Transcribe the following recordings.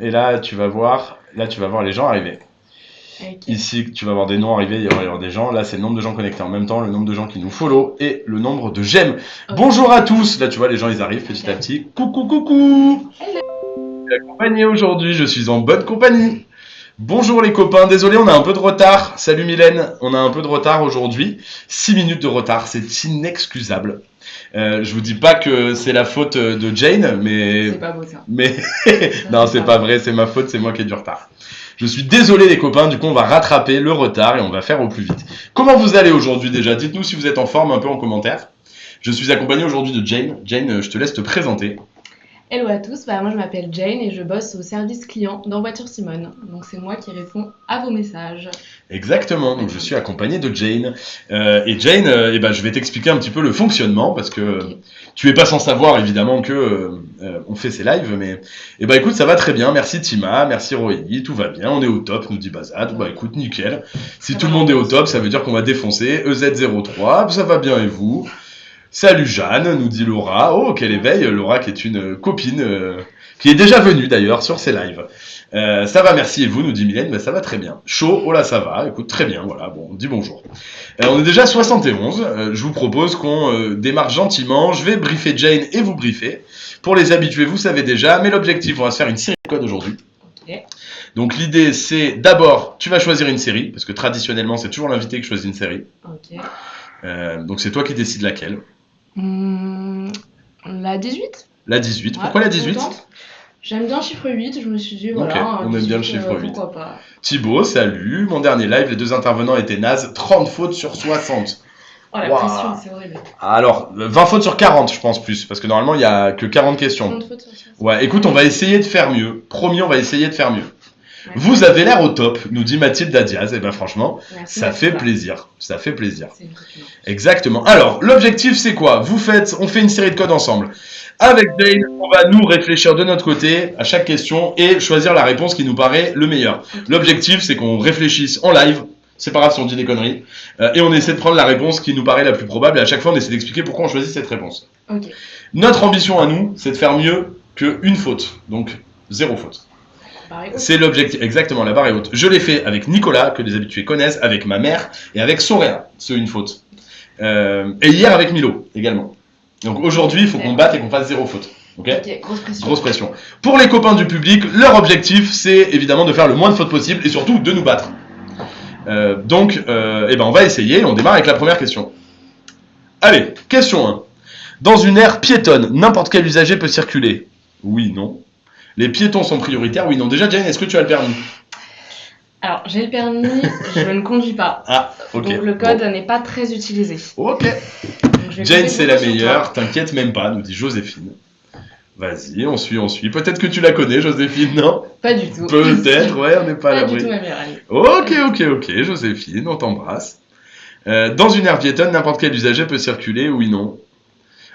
Et là, tu vas voir les gens arriver. Ok. Ici, tu vas voir des noms arriver, il va y avoir des gens. Là, c'est le nombre de gens connectés en même temps, le nombre de gens qui nous follow et le nombre de j'aime. Ok. Bonjour à tous. Là, tu vois, les gens, ils arrivent petit à petit. Coucou, coucou. Hello. Je suis accompagné aujourd'hui, je suis en bonne compagnie. Bonjour les copains, désolé, on a un peu de retard. Salut Mylène, on a un peu de retard aujourd'hui. 6 minutes de retard, c'est inexcusable. Je vous dis pas que c'est la faute de Jane, mais C'est pas beau ça. mais Ça, non, c'est c'est pas pas beau. vrai, c'est ma faute, c'est moi qui ai du retard. Je suis désolé les copains, du coup on va rattraper le retard et on va faire au plus vite. Comment vous allez aujourd'hui déjà? Dites-nous si vous êtes en forme un peu en commentaire. Je suis accompagné aujourd'hui de Jane. Jane, je te laisse te présenter. Hello à tous, moi je m'appelle Jane et je bosse au service client dans Voiture Simone. Donc c'est moi qui réponds à vos messages. Exactement, donc je suis accompagné de Jane. Et Jane, eh ben, je vais t'expliquer un petit peu le fonctionnement parce que Ok. tu es pas sans savoir évidemment que on fait ces lives, mais eh ben, écoute, ça va très bien. Merci Tima, merci Roy, tout va bien, on est au top, nous dit Bazad. Bah écoute, nickel. Si Très tout le bonne monde est au réponse. top, ça veut dire qu'on va défoncer. EZ03, ça va bien et vous? Salut Jeanne, nous dit Laura. Oh, quel éveil, Laura qui est une copine qui est déjà venue d'ailleurs sur ces lives. Ça va, merci. Et vous, nous dit Mylène, bah, ça va très bien. Chaud, oh là, ça va. Écoute, très bien, voilà, bon, on dit bonjour. On est déjà à 71. Je vous propose qu'on démarre gentiment. Je vais briefer Jane et vous briefer. Pour les habitués, vous savez déjà, mais l'objectif, on va se faire une série de codes aujourd'hui. Ok. Donc l'idée, c'est d'abord, tu vas choisir une série, parce que traditionnellement, c'est toujours l'invité qui choisit une série. Ok. Donc c'est toi qui décides laquelle. Hmm, la 18. La 18. Ouais, Pourquoi la 18? contente. J'aime bien le chiffre 8, je me suis dit Ok, voilà, on aime bien le 18, chiffre 8. pourquoi pas. Thibaut, salut. Mon dernier live, les deux intervenants étaient nazes. 30 fautes sur 60. Oh la Waouh. pression, c'est horrible. Alors, 20 fautes sur 40, je pense plus. Parce que normalement, il n'y a que 40 questions. 30 fautes sur 60. Ouais, écoute, on va essayer de faire mieux. Promis, on va essayer de faire mieux. Merci. Vous avez l'air au top, nous dit Mathilde Diaz. Et ben franchement, Merci, ça fait Mathilda. plaisir. Ça fait plaisir. C'est une copine. Exactement. Alors, l'objectif, c'est quoi? On fait une série de codes ensemble. Avec Jane, on va nous réfléchir de notre côté à chaque question et choisir la réponse qui nous paraît le meilleur. L'objectif, c'est qu'on réfléchisse en live. C'est pas grave si on dit des conneries. Et on essaie de prendre la réponse qui nous paraît la plus probable. Et à chaque fois, on essaie d'expliquer pourquoi on choisit cette réponse. Ok. Notre ambition à nous, c'est de faire mieux qu'une faute. Donc, 0 faute. Pareil. C'est l'objectif, exactement, la barre est haute. Je l'ai fait avec Nicolas, que les habitués connaissent, avec ma mère, et avec Soréa, c'est une faute. Et hier avec Milo, également. Donc aujourd'hui, il faut qu'on batte et qu'on fasse 0 faute. Ok, Ok, grosse pression. Grosse pression. Pour les copains du public, leur objectif, c'est évidemment de faire le moins de fautes possible, et surtout de nous battre. Donc, eh ben, on va essayer, on démarre avec la première question. Allez, question 1. Dans une aire piétonne, n'importe quel usager peut circuler? Oui, non. Les piétons sont prioritaires? Oui, non. Déjà, Jane, est-ce que tu as le permis? Alors, j'ai le permis, je ne conduis pas. Ah, ok. Donc le code n'est pas très utilisé. Ok. Donc, je vais Jane, compter c'est la beaucoup sur meilleure, toi. t'inquiète même pas, nous dit Joséphine. Vas-y, on suit, on suit. Peut-être que tu la connais, Joséphine, non? Pas du tout. Peut-être, ouais, on n'est pas à Pas du l'abri. tout ma meilleure amie. Ok, Joséphine, on t'embrasse. Dans une aire piétonne, n'importe quel usager peut circuler, oui, non.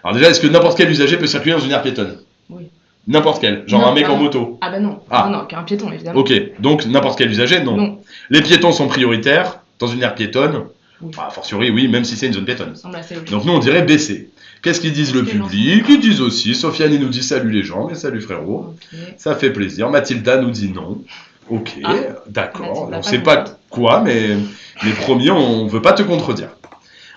Alors déjà, est-ce que n'importe quel usager peut circuler dans une aire piétonne? Oui. N'importe quel, genre Non, un mec en non. moto. Ah bah non. Ah. Non, qu'un piéton évidemment. Ok, donc n'importe quel usager, non. Non. Les piétons sont prioritaires dans une aire piétonne. Oui. A fortiori, oui, même si c'est une zone piétonne. Ça me semble assez logique. Donc nous, on dirait BC. Qu'est-ce qu'ils disent le Qu'est-ce que les public? Ils disent aussi. Sofiane, il nous dit salut les gens, mais salut frérot. Ok. Ça fait plaisir. Mathilda nous dit non. Ok, Ah. d'accord. Mathilda, On pas sait pas contente. quoi, mais promis, on veut pas te contredire.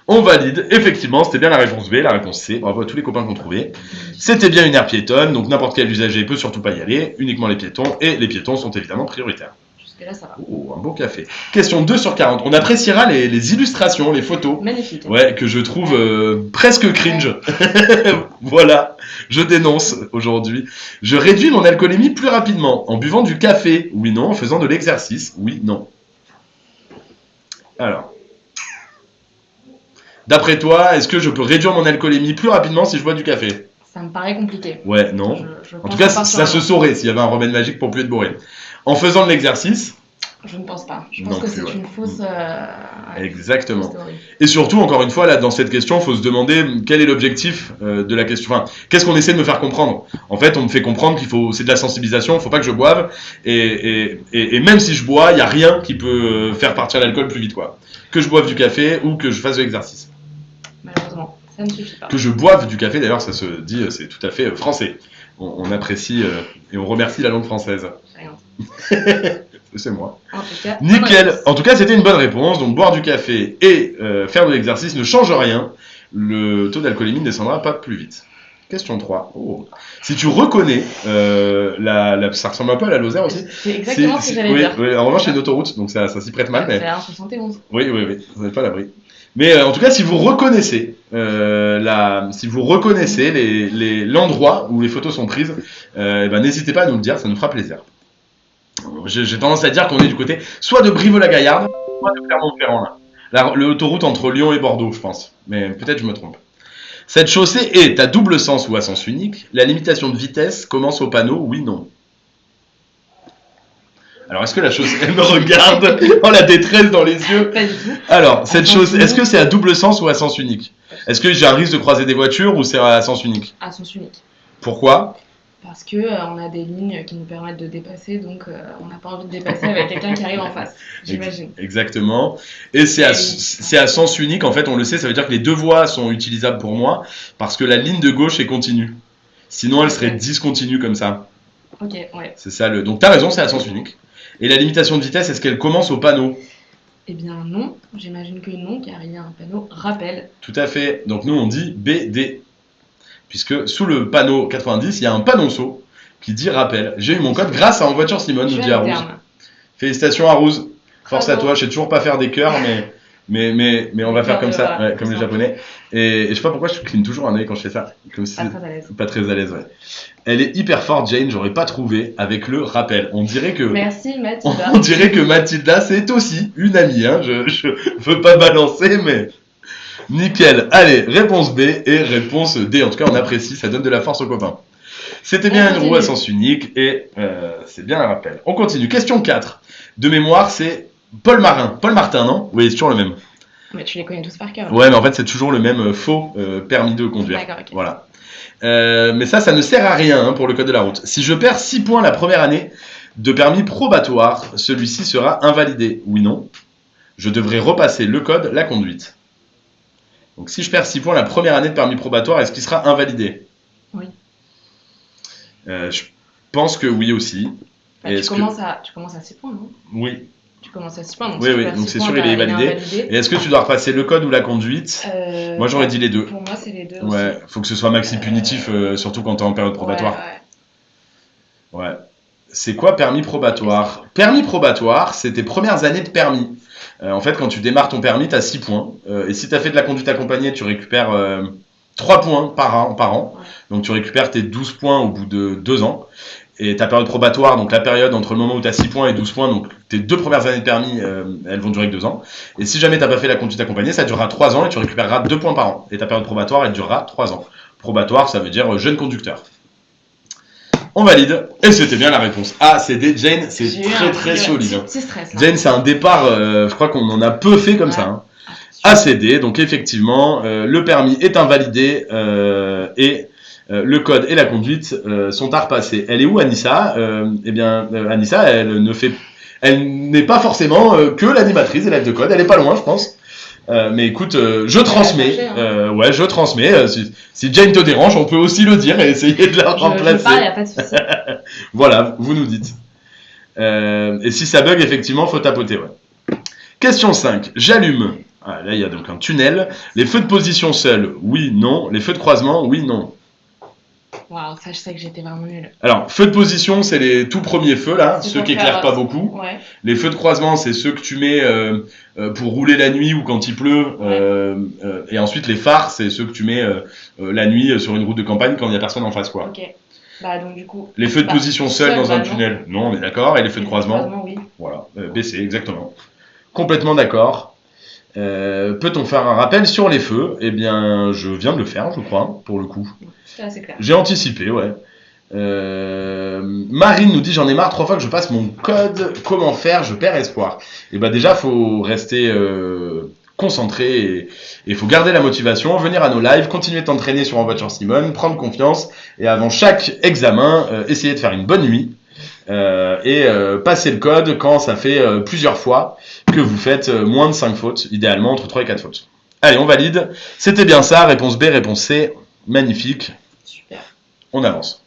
On valide. Effectivement, c'était bien la réponse B, la réponse C. Bravo à tous les copains qu'on trouvait. C'était bien une aire piétonne, donc n'importe quel usager peut surtout pas y aller, uniquement les piétons, et les piétons sont évidemment prioritaires. Jusque-là, ça va. Oh, un beau café. Question 2 sur 40. On appréciera les illustrations, les photos. Magnifique. Ouais, que je trouve presque cringe. Voilà, je dénonce aujourd'hui. Je réduis mon alcoolémie plus rapidement en buvant du café. Oui, non. En faisant de l'exercice. Oui, non. Alors. D'après toi, est-ce que je peux réduire mon alcoolémie plus rapidement si je bois du café? Ça me paraît compliqué. Ouais, non. Je En pense tout cas, pas ça se saurait s'il y avait un remède magique pour plus être bourré. En faisant de l'exercice? Je ne pense pas. Je Non pense que plus, c'est ouais. une fausse. Exactement. fausse théorie. Et surtout, encore une fois, là, dans cette question, il faut se demander quel est l'objectif de la question. Enfin, qu'est-ce qu'on essaie de me faire comprendre? En fait, on me fait comprendre c'est de la sensibilisation, il faut pas que je boive. Et même si je bois, il n'y a rien qui peut faire partir l'alcool plus vite, quoi. Que je boive du café ou que je fasse de l'exercice. Malheureusement, ça ne suffit pas. Que je boive du café, d'ailleurs, ça se dit, c'est tout à fait français. On apprécie et on remercie la langue française. C'est moi. En tout cas, Nickel. En tout cas, c'était une bonne réponse. Donc, boire du café et faire de l'exercice ne change rien. Le taux d'alcoolémie ne descendra pas plus vite. Question 3. Oh. Si tu reconnais, ça ressemble un peu à la Lozère aussi. C'est exactement ce que j'allais dire. Oui, en revanche, c'est une autoroute, donc ça s'y prête mal. Mais... C'est à 71. Oui, vous n'êtes pas à l'abri. Mais en tout cas, si vous reconnaissez, l'endroit où les photos sont prises, n'hésitez pas à nous le dire, ça nous fera plaisir. J'ai tendance à dire qu'on est du côté soit de Brive-la-Gaillarde, soit de Clermont-Ferrand. L'autoroute entre Lyon et Bordeaux, je pense. Mais peut-être je me trompe. Cette chaussée est à double sens ou à sens unique. La limitation de vitesse commence au panneau, oui, non. Alors, est-ce que la chaussée, elle me regarde en la détresse dans les yeux? Pas du tout. Alors, cette chaussée, est-ce que c'est à double sens ou à sens unique? Est-ce que j'ai un risque de croiser des voitures ou c'est à sens unique? À sens unique. Pourquoi? Parce que on a des lignes qui nous permettent de dépasser, donc on n'a pas envie de dépasser avec quelqu'un qui arrive en face, j'imagine. Exactement. Et c'est à sens unique, en fait, on le sait, ça veut dire que les deux voies sont utilisables pour moi, parce que la ligne de gauche est continue. Sinon, elle serait discontinue comme ça. Ok, ouais. C'est ça Donc, t'as raison, c'est à sens unique. Et la limitation de vitesse, est-ce qu'elle commence au panneau? Eh bien non, j'imagine que non, car il y a un panneau rappel. Tout à fait. Donc, nous, on dit BD. Puisque sous le panneau 90, il y a un panonceau qui dit rappel. J'ai eu mon code grâce à En Voiture Simone, nous dit Arouz. Félicitations Arouz. Force à toi, je sais toujours pas faire des cœurs, mais on va faire comme ça, ouais, comme les Japonais. Et je sais pas pourquoi je cligne toujours un œil quand je fais ça. Comme si pas très à l'aise. Pas très à l'aise, ouais. Elle est hyper forte, Jane, j'aurais pas trouvé avec le rappel. On dirait que. Merci Mathilda. On dirait que Mathilda, c'est aussi une amie, hein. Je veux pas balancer, mais. Nickel. Allez, réponse B et réponse D. En tout cas, on apprécie, ça donne de la force aux copains. C'était bien une roue à sens unique et c'est bien un rappel. On continue. Question 4. De mémoire, c'est Paul Martin, non? Oui, c'est toujours le même. Mais tu les connais tous par cœur. Ouais, mais en fait, c'est toujours le même faux permis de conduire. D'accord, ok. Voilà. Mais ça ne sert à rien, hein, pour le code de la route. Si je perds 6 points la première année de permis probatoire, celui-ci sera invalidé. Oui, non. Je devrais repasser le code, la conduite. Donc si je perds 6 points la première année de permis probatoire, est-ce qu'il sera invalidé? Oui. Je pense que oui aussi. Bah, tu commences à 6 points, non? Oui. Tu commences à 6 points, donc oui, donc c'est sûr il est validé. Et est-ce que tu dois repasser le code ou la conduite? Moi j'aurais dit les deux. Pour moi c'est les deux ouais, faut que ce soit maxi punitif, surtout quand t'es en période probatoire. Ouais. C'est quoi permis probatoire? Permis probatoire, c'est tes premières années de permis. En fait, quand tu démarres ton permis, tu as 6 points. Et si tu as fait de la conduite accompagnée, tu récupères 3 points par an. Ouais. Donc tu récupères tes 12 points au bout de 2 ans. Et ta période probatoire, donc la période entre le moment où tu as 6 points et 12 points, donc tes 2 premières années de permis, elles vont durer que 2 ans. Et si jamais tu n'as pas fait la conduite accompagnée, ça durera 3 ans et tu récupéreras 2 points par an. Et ta période probatoire, elle durera 3 ans. Probatoire, ça veut dire jeune conducteur. On valide, et c'était bien la réponse. A, C, D. Jane, c'est très solide. C'est stress. Jane, c'est un départ, je crois qu'on en a peu fait comme ça. Hein. A, C, D, donc effectivement, le permis est invalidé et le code et la conduite sont à repasser. Elle est où, Anissa? Eh bien, Anissa, elle n'est pas forcément que l'animatrice élève de code, elle est pas loin, je pense. Mais écoute, je transmets. Ouais, je transmets. Si Jane te dérange, on peut aussi le dire et essayer de la remplacer. Je parle, y a pas de souci. Voilà, vous nous dites. Et si ça bug, effectivement, faut tapoter. Ouais. Question 5. J'allume. Ah, là, il y a donc un tunnel. Les feux de position seuls, oui, non. Les feux de croisement, oui, non. Waouh, ça je sais que j'étais vraiment nulle. Alors, feux de position, c'est les tout premiers feux là, ceux qui éclairent pas beaucoup. Ouais. Les feux de croisement, c'est ceux que tu mets pour rouler la nuit ou quand il pleut. Et ensuite, les phares, c'est ceux que tu mets la nuit sur une route de campagne quand il n'y a personne en face, quoi. Ok. Bah donc du coup. Les feux de position seuls dans un tunnel, non, on est d'accord. Et les feux de croisement, oui. Voilà, BC, exactement. Complètement d'accord. Peut-on faire un rappel sur les feux? Eh bien, je viens de le faire, je crois, pour le coup. C'était assez clair. J'ai anticipé, ouais. Marine nous dit: j'en ai marre 3 fois que je passe mon code. Comment faire? Je perds espoir. Et bah déjà, faut rester concentré et il faut garder la motivation, venir à nos lives, continuer de t'entraîner sur En Voiture Simone, prendre confiance et avant chaque examen, essayer de faire une bonne nuit. Et passer le code quand ça fait plusieurs fois que vous faites moins de 5 fautes, idéalement entre 3 et 4 fautes. Allez, on valide. C'était bien ça, réponse B, réponse C. Magnifique. Super. On avance.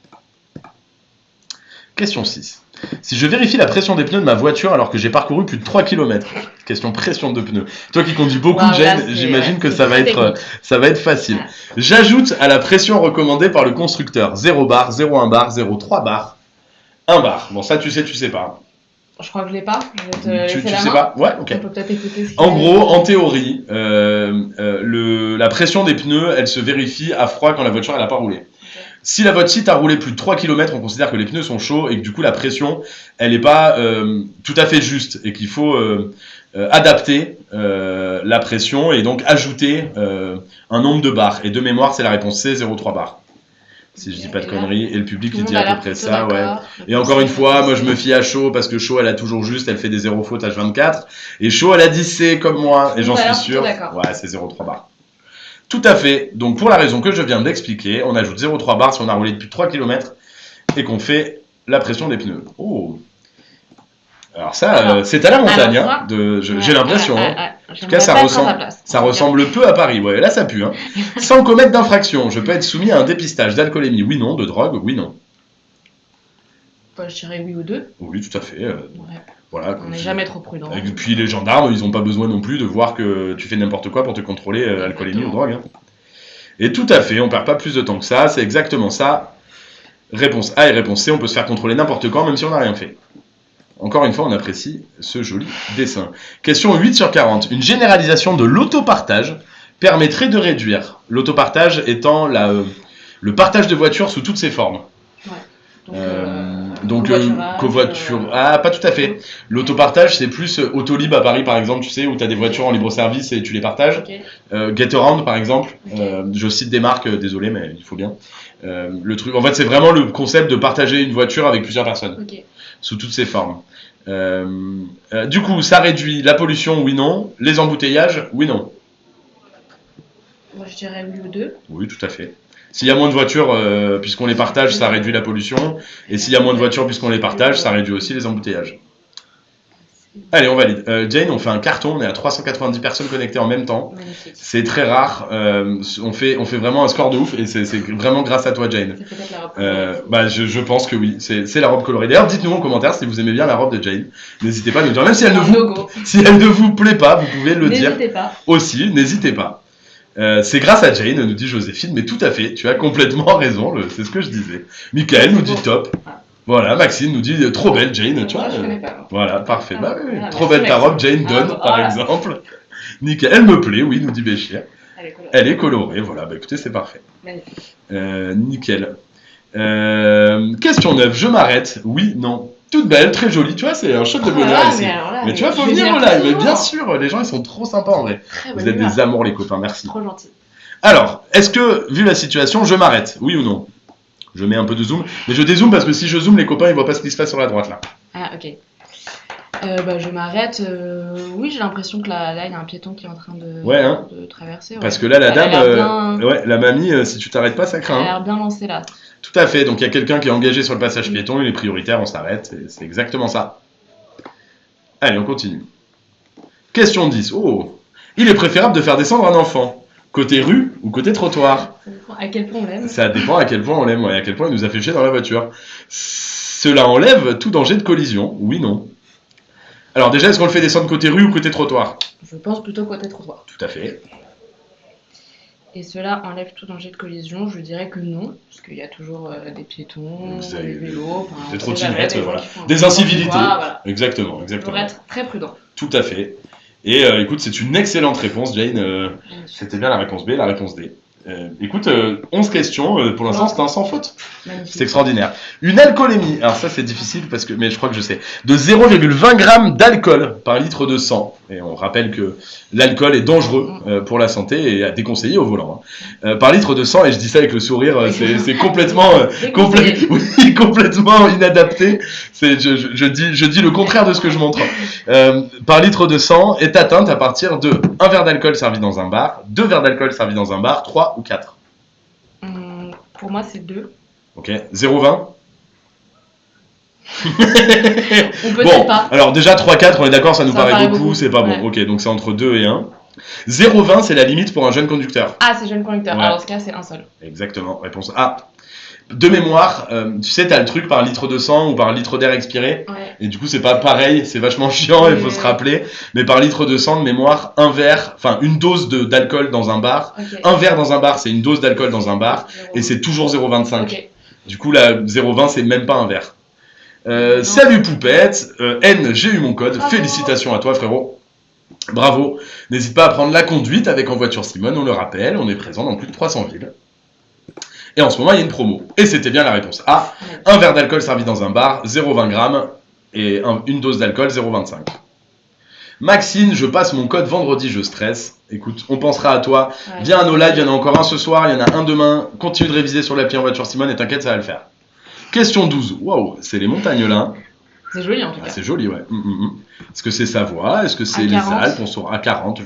Question 6. Si je vérifie la pression des pneus de ma voiture alors que j'ai parcouru plus de 3 km. Question pression de pneus. Toi qui conduis beaucoup, Waouh, Jane, là, c'est- j'imagine que c'est ça va très être facile. Ouais. J'ajoute à la pression recommandée par le constructeur 0 bar, 0,1 bar, 0,3 bar, 1 bar. Bon, ça tu sais pas. Je crois que je l'ai pas. Je vais te Tu laisser la sais main. pas? Ouais, ok. On peut peut-être écouter ce qu'il En a gros, dit. en théorie, la pression des pneus, elle se vérifie à froid quand la voiture elle a pas roulé. Si la voiture a roulé plus de 3 km, on considère que les pneus sont chauds et que du coup la pression, elle n'est pas tout à fait juste et qu'il faut adapter la pression et donc ajouter un nombre de bars. Et de mémoire, c'est la réponse C, 0,3 bars. Si je dis pas de Et là, conneries, et le public tout il le dit monde a à peu l'air près plutôt ça, ouais. d'accord. Et encore une fois, moi je me fie à Chaud parce que Chaud elle a toujours juste, elle fait des 0 fautes H24. Et Chaud elle a dit C comme moi, et Tout j'en le monde a suis l'air sûr. plutôt d'accord. Ouais, c'est 0,3 bars. Tout à fait. Donc pour la raison que je viens d'expliquer, on ajoute 0,3 bars si on a roulé depuis 3 km et qu'on fait la pression des pneus. Oh. Alors ça, Alors, c'est à la montagne, alors, hein, j'ai Ouais, l'impression. ouais, hein. ouais. En tout cas, ça J'aimerais pas être à ta ressemble, place, ça en tout cas. ressemble peu à Paris. Ouais, là ça pue. Hein. Sans commettre d'infraction, je peux être soumis à un dépistage d'alcoolémie, oui, non, de drogue, oui, non. Bah, je dirais oui ou deux. Oui, tout à fait. Ouais. Voilà. On n'est jamais trop prudent. Et puis les gendarmes, ils n'ont pas besoin non plus de voir que tu fais n'importe quoi pour te contrôler alcoolémie ou Exactement. drogue. Hein. Et tout à fait, on perd pas plus de temps que ça, c'est exactement ça. Réponse A et réponse C, on peut se faire contrôler n'importe quand, même si on n'a rien fait. Encore une fois, on apprécie ce joli dessin. Question 8 sur 40. Une généralisation de l'autopartage permettrait de réduire. L'autopartage étant le partage de voitures sous toutes ses formes. Donc, covoiturage. Ah, pas tout à fait. L'autopartage, c'est plus Autolib à Paris, par exemple, tu sais, où tu as des voitures en libre-service et tu les partages. Ok. Getaround, par exemple. Ok. Je cite des marques, désolé, mais il faut bien. Le truc, en fait, c'est vraiment le concept de partager une voiture avec plusieurs personnes, Ok. sous toutes ses formes. Du coup, ça réduit la pollution, oui, non. Les embouteillages, oui, non. Moi, je dirais oui ou deux. Oui, tout à fait. S'il y a moins de voitures, puisqu'on les partage, ça réduit la pollution. Et s'il y a moins de voitures, puisqu'on les partage, ça réduit aussi les embouteillages. Allez, on valide. Jane, on fait un carton, on est à 390 personnes connectées en même temps. Magnifique. C'est très rare. On fait vraiment un score de ouf et c'est vraiment grâce à toi, Jane. C'est peut-être la robe. Bah, je pense que oui, c'est la robe colorée. D'ailleurs, dites-nous en commentaire si vous aimez bien la robe de Jane. N'hésitez pas à nous dire, même si elle ne Un vous, logo. si elle ne vous plaît pas, vous pouvez le dire N'hésitez pas. aussi, n'hésitez pas. C'est grâce à Jane, nous dit Joséphine, mais tout à fait, tu as complètement raison, c'est ce que je disais. Michael nous dit top. Voilà, Maxime nous dit trop belle Jane, tu vois. Moi, je connais pas. Moi. Voilà, parfait. Ah, Bah, oui, voilà, trop merci, belle ta Maxime. robe, Jane Ah, donne, bon, par voilà. exemple. Nickel, elle me plaît, oui, nous dit Béchir. Elle est colorée. Elle est colorée, voilà, bah écoutez, c'est parfait. Magnifique. Nickel. Question 9, je m'arrête. Oui, non. Toute belle, très jolie, tu vois, c'est un choc de bonheur Ah, ici. mais alors là, Mais tu vois, faut je vais venir au venir live, mais toujours. bien sûr, les gens ils sont trop sympas en vrai. Très Vous bonne êtes humeur. des amours les copains, merci. Trop gentil. Alors, est-ce que, vu la situation, je m'arrête? Oui ou non? Je mets un peu de zoom, mais je dézoome parce que si je zoome, les copains ils voient pas ce qui se passe sur la droite là. Ah, ok. Bah, je m'arrête. Oui, j'ai l'impression que là, il y a un piéton qui est en train de, Ouais, hein. de traverser. Ouais. Parce que là, la Elle a dame, l'air bien- ouais, la mamie, si tu t'arrêtes pas, ça Elle a craint. Hein. l'air bien lancée là. Tout à fait, donc il y a quelqu'un qui est engagé sur le passage piéton, il est prioritaire, on s'arrête, et c'est exactement ça. Allez, on continue. Question 10. Oh, il est préférable de faire descendre un enfant, côté rue ou côté trottoir? Ça dépend à quel point on l'aime. Ça dépend à quel point on l'aime, ouais, à quel point il nous a fait chier dans la voiture. Cela enlève tout danger de collision, oui, non. Alors déjà, est-ce qu'on le fait descendre côté rue ou côté trottoir? Je pense plutôt côté trottoir. Tout à fait. Et cela enlève tout danger de collision. Je dirais que non, parce qu'il y a toujours des piétons, Vous avez des vélos, enfin, des on sait jamais, trottinettes, des gens voilà. qui font un Des peu incivilités. n'importe quoi, voilà. Exactement, Il exactement. faudrait être très prudent. Tout à fait. Et écoute, c'est une excellente réponse, Jane. Magnifique. C'était bien la réponse B, la réponse D. Écoute, 11 questions, pour l'instant c'est un sans faute. Magnifique. C'est extraordinaire. Une alcoolémie, alors ça c'est difficile parce que, mais je crois que je sais, de 0,20 g d'alcool par litre de sang. Et on rappelle que l'alcool est dangereux pour la santé et à déconseiller au volant. Hein. Par litre de sang, et je dis ça avec le sourire, c'est complètement, oui, complètement inadapté. Je dis le contraire de ce que je montre. Par litre de sang est atteinte à partir de 1 verre d'alcool servi dans un bar, 2 verres d'alcool servis dans un bar, 3 ou 4. Pour moi, c'est 2. Ok, 0,20. On peut Bon, pas. alors déjà 3-4, on est d'accord, ça nous Ça paraît paraît beaucoup, beaucoup. c'est pas Ouais. bon. Ok, donc c'est entre 2 et 1. 0,20, c'est la limite pour un jeune conducteur. Ah, c'est jeune conducteur. Ouais. Alors, dans ce cas, c'est un seul. Exactement, réponse A. De mémoire, tu sais, t'as le truc par litre de sang ou par litre d'air expiré. Ouais. Et du coup, c'est pas pareil, c'est vachement chiant, il faut se rappeler. Mais par litre de sang, de mémoire, un verre, enfin une dose d'alcool dans un bar. Ok. Un verre dans un bar, c'est une dose d'alcool dans un bar. Et c'est toujours 0,25. Ok. Du coup, la 0,20, c'est même pas un verre. Non. Salut Poupette, N, j'ai eu mon code. Bravo. Félicitations à toi, frérot. Bravo. N'hésite pas à prendre la conduite avec En Voiture Simone, on le rappelle, on est présent dans plus de 300 villes. Et en ce moment, il y a une promo. Et c'était bien la réponse A. Un verre d'alcool servi dans un bar, 0,20 grammes. Et une dose d'alcool, 0,25. Maxine, je passe mon code vendredi, je stresse. Écoute, on pensera à toi. Ouais. Viens à nos lives, il y en a encore un ce soir, il y en a un demain. Continue de réviser sur l'appli En Voiture Simone et t'inquiète, ça va le faire. Question 12. Waouh, c'est les montagnes là. C'est joli en tout cas. C'est joli, ouais. Est-ce que c'est Savoie? Est-ce que c'est les A40. Alpes? On saura. A40,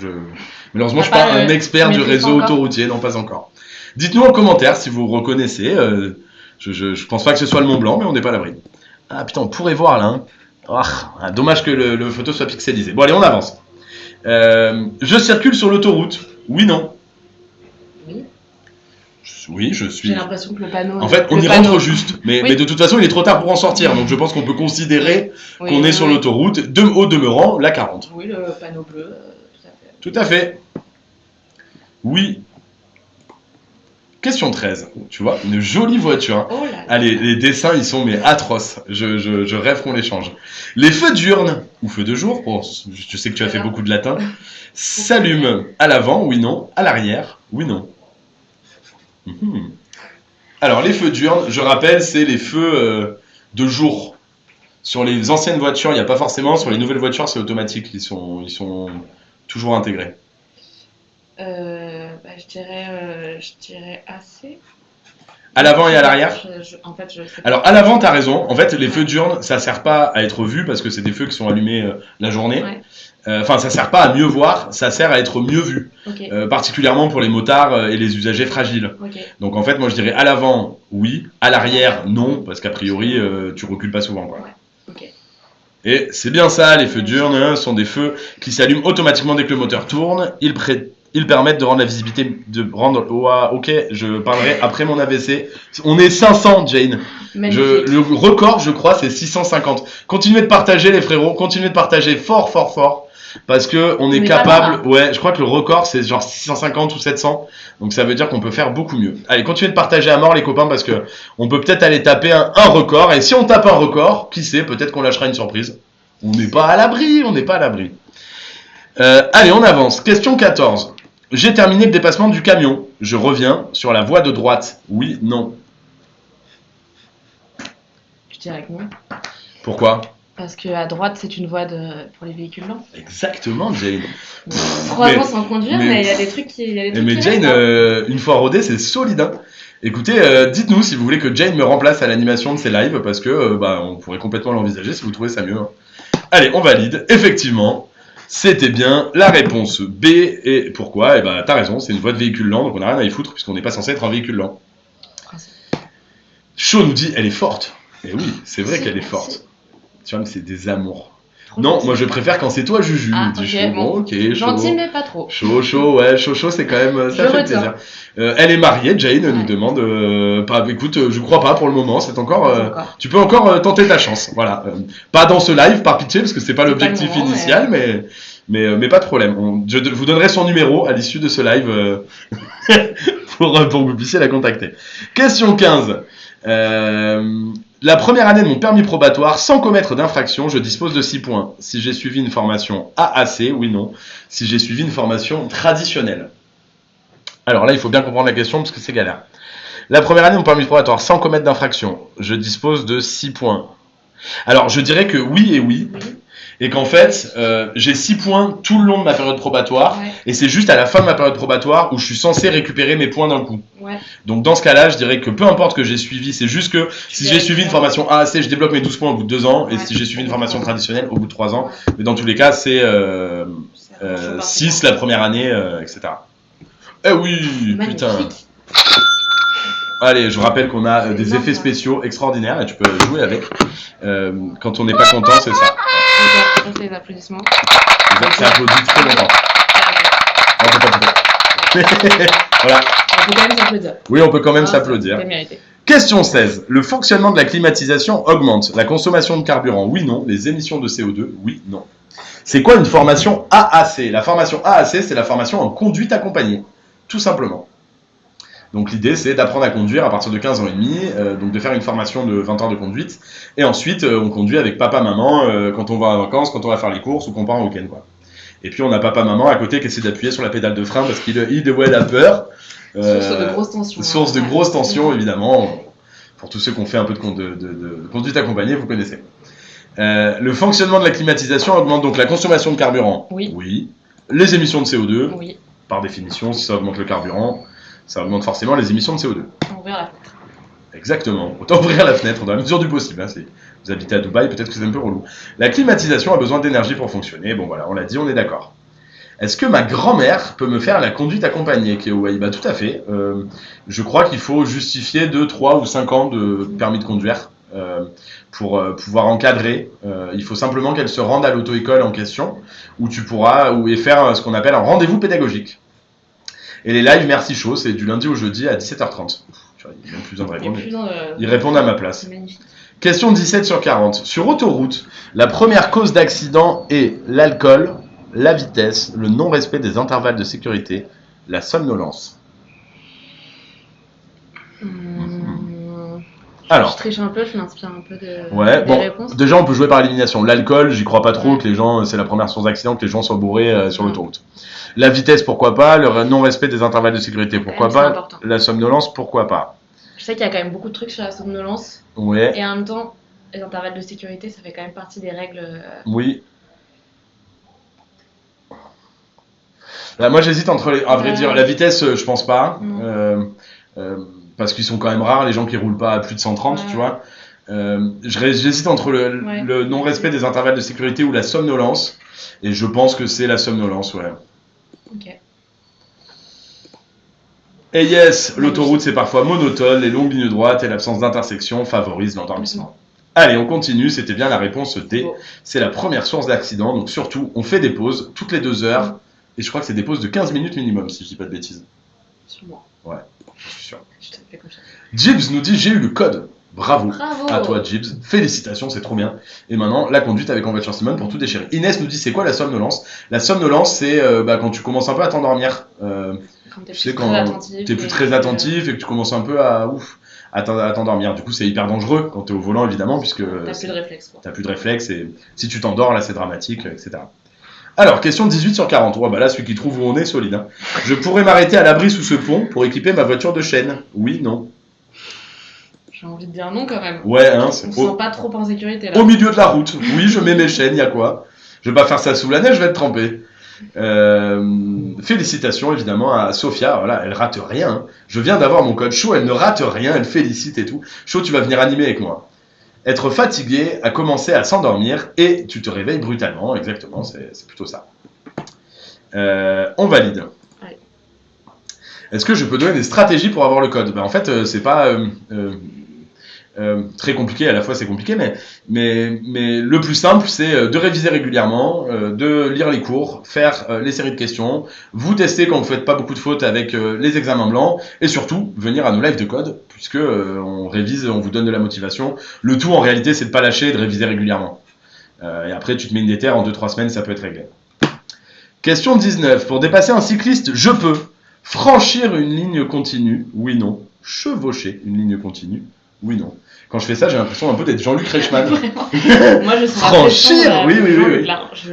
malheureusement, je suis T'as pas pas un expert tu du maîtrises réseau pas encore autoroutier, non, pas encore. Dites-nous en commentaire si vous reconnaissez. Je pense pas que ce soit le Mont Blanc, mais on n'est pas à l'abri. Ah putain, on pourrait voir là. Hein. Ah, dommage que le photo soit pixelisé. Bon, allez, on avance. Je circule sur l'autoroute. Oui, non. Oui. Oui, je suis. J'ai l'impression que le panneau. En fait, on le y panneau- rentre juste. Mais, Oui. mais de toute façon, il est trop tard pour en sortir. Donc je pense qu'on peut considérer Oui, qu'on est oui, sur oui. l'autoroute. Au demeurant, la 40. Oui, le panneau bleu, tout à fait. Tout à fait. Oui. Question 13. Tu vois, une jolie voiture. Hein. Oh là là. Allez, les dessins, ils sont mais atroces. Je rêve qu'on les change. Les feux diurnes, ou feux de jour, je sais que tu as fait beaucoup de latin, s'allument à l'avant, oui, non. À l'arrière, oui, non. Alors, les feux diurnes, je rappelle, c'est les feux de jour. Sur les anciennes voitures, il n'y a pas forcément. Sur les nouvelles voitures, c'est automatique. Ils sont toujours intégrés. Je dirais assez. À l'avant et à l'arrière. En fait, je sais pas. Alors, à l'avant, t'as raison. En fait, les feux diurnes, ça sert pas à être vu parce que c'est des feux qui sont allumés la journée. Ouais. Enfin, ça sert pas à mieux voir, ça sert à être mieux vu. Ok. Particulièrement pour les motards et les usagers fragiles. Ok. Donc, en fait, moi, je dirais à l'avant, oui. À l'arrière, non. Parce qu'a priori, tu recules pas souvent, quoi. Ouais. Ok. Et c'est bien ça, les feux diurnes hein, sont des feux qui s'allument automatiquement dès que le moteur tourne. Ils permettent de rendre la visibilité, ok, je parlerai après mon AVC. On est 500, Jane. Magnifique. Le record, je crois, c'est 650. Continuez de partager, les frérots. Continuez de partager fort, fort, fort. Parce que on est On est pas capable. mal, hein. Ouais, je crois que le record, c'est genre 650 ou 700. Donc ça veut dire qu'on peut faire beaucoup mieux. Allez, continuez de partager à mort, les copains, parce que on peut peut-être aller taper un record. Et si on tape un record, qui sait, peut-être qu'on lâchera une surprise. On n'est pas à l'abri, on n'est pas à l'abri. Allez, on avance. Question 14. J'ai terminé le dépassement du camion. Je reviens sur la voie de droite. Oui, non. Je dirais que non. Pourquoi? Parce qu'à droite, c'est une voie pour les véhicules lents. Exactement, Jane. 3 mais- ans sans conduire, mais- mais il y a des trucs qui. il y a des trucs Mais qui Jane, restent, hein. une fois rodée, c'est solide. Hein. Écoutez, dites-nous si vous voulez que Jane me remplace à l'animation de ces lives, parce que on pourrait complètement l'envisager si vous trouvez ça mieux. Hein. Allez, on valide. Effectivement, c'était bien la réponse B. Et pourquoi? Eh ben, t'as raison, c'est une voie de véhicule lent, donc on n'a rien à y foutre, puisqu'on n'est pas censé être un véhicule lent. Shaw nous dit, elle est forte. Et oui, c'est vrai qu'elle est forte. Tu vois, mais c'est des amours. Trop Non, gentil. moi je préfère quand c'est toi, Juju. Ah, nous dit ok, Shaw. bon. Ok, Gentil, Shaw. mais pas trop. Chaud, ouais, chaud, c'est quand même, ça Je fait retiens. plaisir. Elle est mariée, Jane nous Ouais. demande, écoute, je crois pas pour le moment, c'est encore, Encore. tu peux encore tenter ta chance, voilà. Pas dans ce live, par pitié, parce que c'est pas C'est l'objectif pas le moment, initial, mais pas de problème. Je vous donnerai son numéro à l'issue de ce live pour que vous puissiez la contacter. Question 15. La première année de mon permis probatoire, sans commettre d'infraction, je dispose de 6 points. Si j'ai suivi une formation AAC, oui, non. Si j'ai suivi une formation traditionnelle. Alors là, il faut bien comprendre la question parce que c'est galère. La première année de mon permis probatoire, sans commettre d'infraction, je dispose de 6 points. Alors, je dirais que oui et oui. Oui. Et qu'en fait, j'ai 6 points tout le long de ma période probatoire. Ouais. Et c'est juste à la fin de ma période probatoire où je suis censé récupérer mes points d'un coup. Ouais. Donc dans ce cas-là, je dirais que peu importe que j'ai suivi, c'est juste que si j'ai suivi une formation AAC, je débloque mes 12 points au bout de 2 ans, et Ouais. si j'ai suivi une formation traditionnelle, au bout de 3 ans. Mais dans tous les cas, c'est 6 la première année, etc. Eh oui, putain. Magnifique. Allez, je vous rappelle qu'on a C'est des énorme, effets ça. spéciaux extraordinaires, et tu peux jouer avec. Quand on n'est pas content, c'est ça. Ok, ça, c'est les applaudissements. C'est applaudi trop longtemps. On peut pas. Voilà. On peut quand même s'applaudir. Oui, on peut quand même Ah, s'applaudir. c'est mérité. Question 16. Le fonctionnement de la climatisation augmente la consommation de carburant? Oui, non. Les émissions de CO2? Oui, non. C'est quoi une formation AAC? La formation AAC, c'est la formation en conduite accompagnée, tout simplement. Donc l'idée, c'est d'apprendre à conduire à partir de 15 ans et demi, donc de faire une formation de 20 heures de conduite, et ensuite on conduit avec papa, maman quand on va en vacances, quand on va faire les courses ou qu'on part en week-end, quoi. Et puis on a papa, maman à côté qui essaie d'appuyer sur la pédale de frein parce qu'il a peur. Source de grosse tension. Source de grosse tension, évidemment. Pour tous ceux qui ont fait un peu de conduite accompagnée, vous connaissez. Le fonctionnement de la climatisation augmente donc la consommation de carburant? Oui. Les émissions de CO2? Oui. Par définition, si ça augmente le carburant, ça augmente forcément les émissions de CO2. Ouvrir la fenêtre. Exactement. Autant ouvrir la fenêtre dans la mesure du possible. Hein. Si vous habitez à Dubaï, peut-être que c'est un peu relou. La climatisation a besoin d'énergie pour fonctionner. Bon voilà, on l'a dit, on est d'accord. Est-ce que ma grand-mère peut me faire la conduite accompagnée, Kéouaï? Bah tout à fait. Je crois qu'il faut justifier 2, 3 ou 5 ans de permis de conduire pour pouvoir encadrer. Il faut simplement qu'elle se rende à l'auto-école en question où tu pourras et faire ce qu'on appelle un rendez-vous pédagogique. Et les lives Merci Chaud, c'est du lundi au jeudi à 17h30. Ils n'ont plus besoin de répondre. Ils répondent à ma place. C'est magnifique. Question 17 sur 40. Sur autoroute, la première cause d'accident est l'alcool, la vitesse, le non-respect des intervalles de sécurité, la somnolence. Alors, je triche un peu, je m'inspire un peu des réponses. Déjà, on peut jouer par élimination. L'alcool, j'y crois pas trop que les gens, c'est la première source d'accident, que les gens soient bourrés sur l'autoroute. La vitesse, pourquoi pas. Le non-respect des intervalles de sécurité, pourquoi pas. La somnolence, pourquoi pas. Je sais qu'il y a quand même beaucoup de trucs sur la somnolence. Ouais. Et en même temps, les intervalles de sécurité, ça fait quand même partie des règles. Oui. Là, moi, j'hésite entre les. À vrai dire, la vitesse, je pense pas. Parce qu'ils sont quand même rares, les gens qui roulent pas à plus de 130, tu vois. J'hésite entre le non-respect des intervalles de sécurité ou la somnolence. Et je pense que c'est la somnolence, ouais. Ok. Et yes, l'autoroute c'est parfois monotone, les longues lignes droites et l'absence d'intersection favorisent l'endormissement. Allez, on continue, c'était bien la réponse D. C'est la première source d'accident, donc surtout, on fait des pauses toutes les 2 heures. Et je crois que c'est des pauses de 15 minutes minimum, si je dis pas de bêtises. Sûrement. Ouais, je suis sûr. Je te fais confiance. Gibbs nous dit j'ai eu le code. Bravo à toi Gibbs, félicitations, c'est trop bien. Et maintenant, la conduite avec En voiture Simone pour tout déchirer. Inès nous dit c'est quoi la somnolence? La somnolence, c'est quand tu commences un peu à t'endormir. Quand t'es plus très attentif et que tu commences un peu à t'endormir. Du coup, c'est hyper dangereux quand t'es au volant, évidemment, puisque t'as plus de réflexe. T'as plus de réflexe et si tu t'endors, là, c'est dramatique, etc. Alors, question 18 sur 40. Ouais, bah là, celui qui trouve où on est, solide. Hein. Je pourrais m'arrêter à l'abri sous ce pont pour équiper ma voiture de chaîne? Oui, non. J'ai envie de dire non quand même. Ouais, hein. On se sent pas trop en sécurité là. Au milieu de la route. Oui, je mets mes chaînes, y a quoi? Je vais pas faire ça sous la neige, je vais être trempé. Félicitations évidemment à Sophia, voilà, elle rate rien. Hein. Je viens d'avoir mon code chaud, elle ne rate rien, elle félicite et tout. Chaud, tu vas venir animer avec moi. Être fatigué, à commencer à s'endormir et tu te réveilles brutalement, exactement, c'est plutôt ça. On valide. Ouais. Est-ce que je peux donner des stratégies pour avoir le code? En fait, c'est pas très compliqué, à la fois c'est compliqué, mais le plus simple c'est de réviser régulièrement, de lire les cours, faire les séries de questions, vous tester quand vous faites pas beaucoup de fautes avec les examens blancs, et surtout venir à nos lives de code, puisque on révise, on vous donne de la motivation. Le tout en réalité c'est de pas lâcher et de réviser régulièrement. Et après tu te mets une déterre, en 2-3 semaines ça peut être réglé. Question 19. Pour dépasser un cycliste, je peux franchir une ligne continue? Oui, non. Chevaucher une ligne continue? Oui, non. Quand je fais ça, j'ai l'impression un peu d'être Jean-Luc Reichmann. Moi, je serais franchir, oui.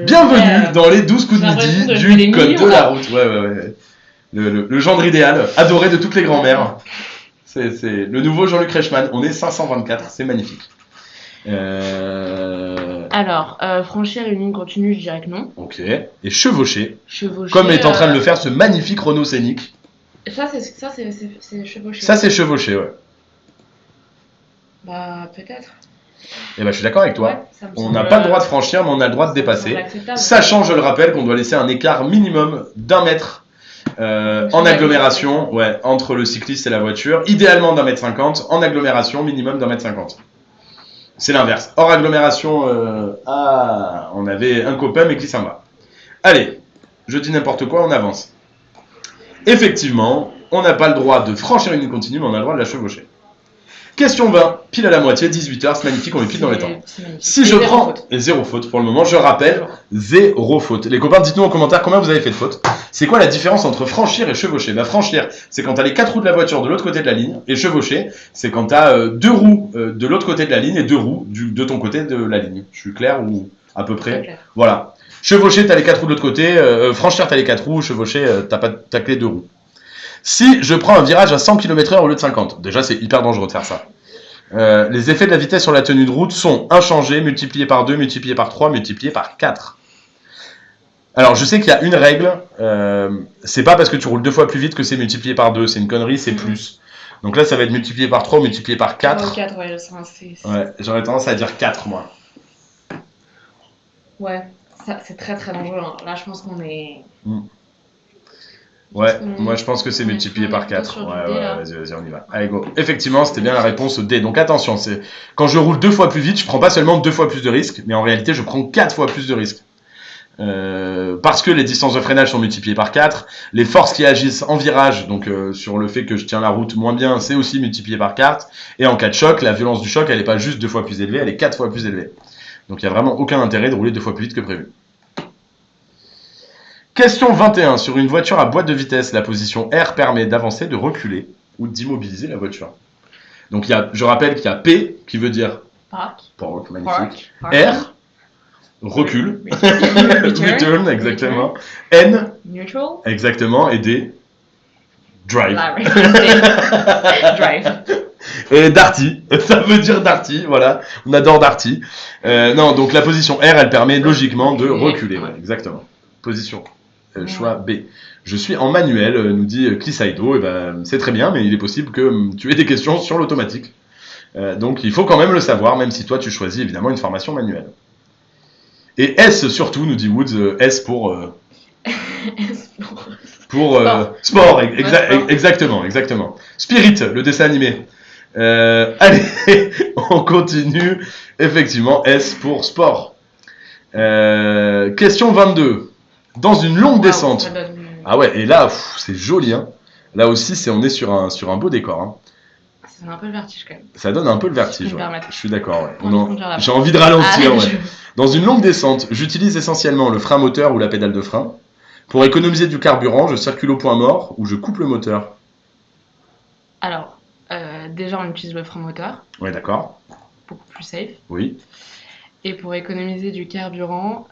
Bienvenue dans les 12 coups de midi du code de la route. Ouais. Le gendre idéal, adoré de toutes les grand-mères. C'est le nouveau Jean-Luc Reichmann. On est 524, c'est magnifique. Alors, franchir une ligne continue, je dirais que non. Ok. Et chevaucher. Comme est en train de le faire ce magnifique Renault Scénic. Ça, c'est chevaucher. Ça, c'est chevaucher, ouais. Bah, peut-être. Eh ben, je suis d'accord avec toi. Ouais, on n'a pas le droit de franchir, mais on a le droit de dépasser. Sachant, je le rappelle, qu'on doit laisser un écart minimum d'1 mètre en agglomération, entre le cycliste et la voiture. Idéalement d'1,50 m, en agglomération, minimum d'1,50 m. C'est l'inverse. Hors agglomération, on avait un copain, mais qui s'en va. Allez, je dis n'importe quoi, on avance. Effectivement, on n'a pas le droit de franchir une ligne continue, mais on a le droit de la chevaucher. Question 20, pile à la moitié, 18h, c'est magnifique, on est pile dans les temps. C'est magnifique. Si je prends... Et zéro faute pour le moment, je rappelle, zéro faute. Les copains, dites-nous en commentaire combien vous avez fait de fautes. C'est quoi la différence entre franchir et chevaucher? Bah franchir, c'est quand t'as les 4 roues de la voiture de l'autre côté de la ligne, et chevaucher, c'est quand t'as 2 roues de l'autre côté de la ligne et 2 roues de ton côté de la ligne. Je suis clair ou à peu près? Clair. Voilà. Chevaucher, t'as les 4 roues de l'autre côté, franchir, t'as les 4 roues, chevaucher, t'as que les 2 roues. Si je prends un virage à 100 km/h au lieu de 50, déjà c'est hyper dangereux de faire ça. Les effets de la vitesse sur la tenue de route sont inchangés, multipliés par 2, multipliés par 3, multipliés par 4. Alors je sais qu'il y a une règle, c'est pas parce que tu roules 2 fois plus vite que c'est multiplié par 2, c'est une connerie, c'est plus. Donc là ça va être multiplié par 3 ou multiplié par 4. 3 ou 4, ouais, c'est... Ouais, j'aurais tendance à dire 4 moi. Ouais, ça, c'est très très dangereux. Hein. Là je pense qu'on est... Ouais, moi je pense que c'est multiplié par 4. Ouais, vas-y, on y va. Allez, go. Effectivement, c'était bien la réponse D. Donc attention, c'est quand je roule 2 fois plus vite, je prends pas seulement 2 fois plus de risques, mais en réalité, je prends 4 fois plus de risques. Parce que les distances de freinage sont multipliées par 4, les forces qui agissent en virage, donc sur le fait que je tiens la route moins bien, c'est aussi multiplié par 4. Et en cas de choc, la violence du choc, elle n'est pas juste 2 fois plus élevée, elle est 4 fois plus élevée. Donc il n'y a vraiment aucun intérêt de rouler 2 fois plus vite que prévu. Question 21. Sur une voiture à boîte de vitesse, la position R permet d'avancer, de reculer ou d'immobiliser la voiture. Donc je rappelle qu'il y a P qui veut dire Park. Magnifique. Park. R, recul. Return. Return, exactement. N, Neutral. exactement. Et D, drive. Drive. Et Darty, ça veut dire Darty, voilà. On adore Darty. Non, donc la position R, elle permet logiquement de reculer. Ouais, exactement. Position. Choix B. Je suis en manuel, nous dit Clisaido. Et ben, c'est très bien, mais il est possible que tu aies des questions sur l'automatique. Donc il faut quand même le savoir, même si toi tu choisis évidemment une formation manuelle. Et S surtout, nous dit Woods, S pour... pour sport, exactement. Spirit, le dessin animé. Allez, on continue. Effectivement, S pour sport. Question 22. Dans une longue descente. Ah ouais, et là, c'est joli. Hein. Là aussi, on est sur un beau décor. Hein. Ça donne un peu le vertige quand même. Ça donne un peu le vertige. Ouais. Je suis d'accord. Ouais. J'ai envie de Ah, ralentir. Ouais. Dans une longue descente, j'utilise essentiellement le frein moteur ou la pédale de frein. Pour économiser du carburant, je circule au point mort ou je coupe le moteur. Alors, déjà, on utilise le frein moteur. Ouais, d'accord. Beaucoup plus safe. Oui. Et pour économiser du carburant,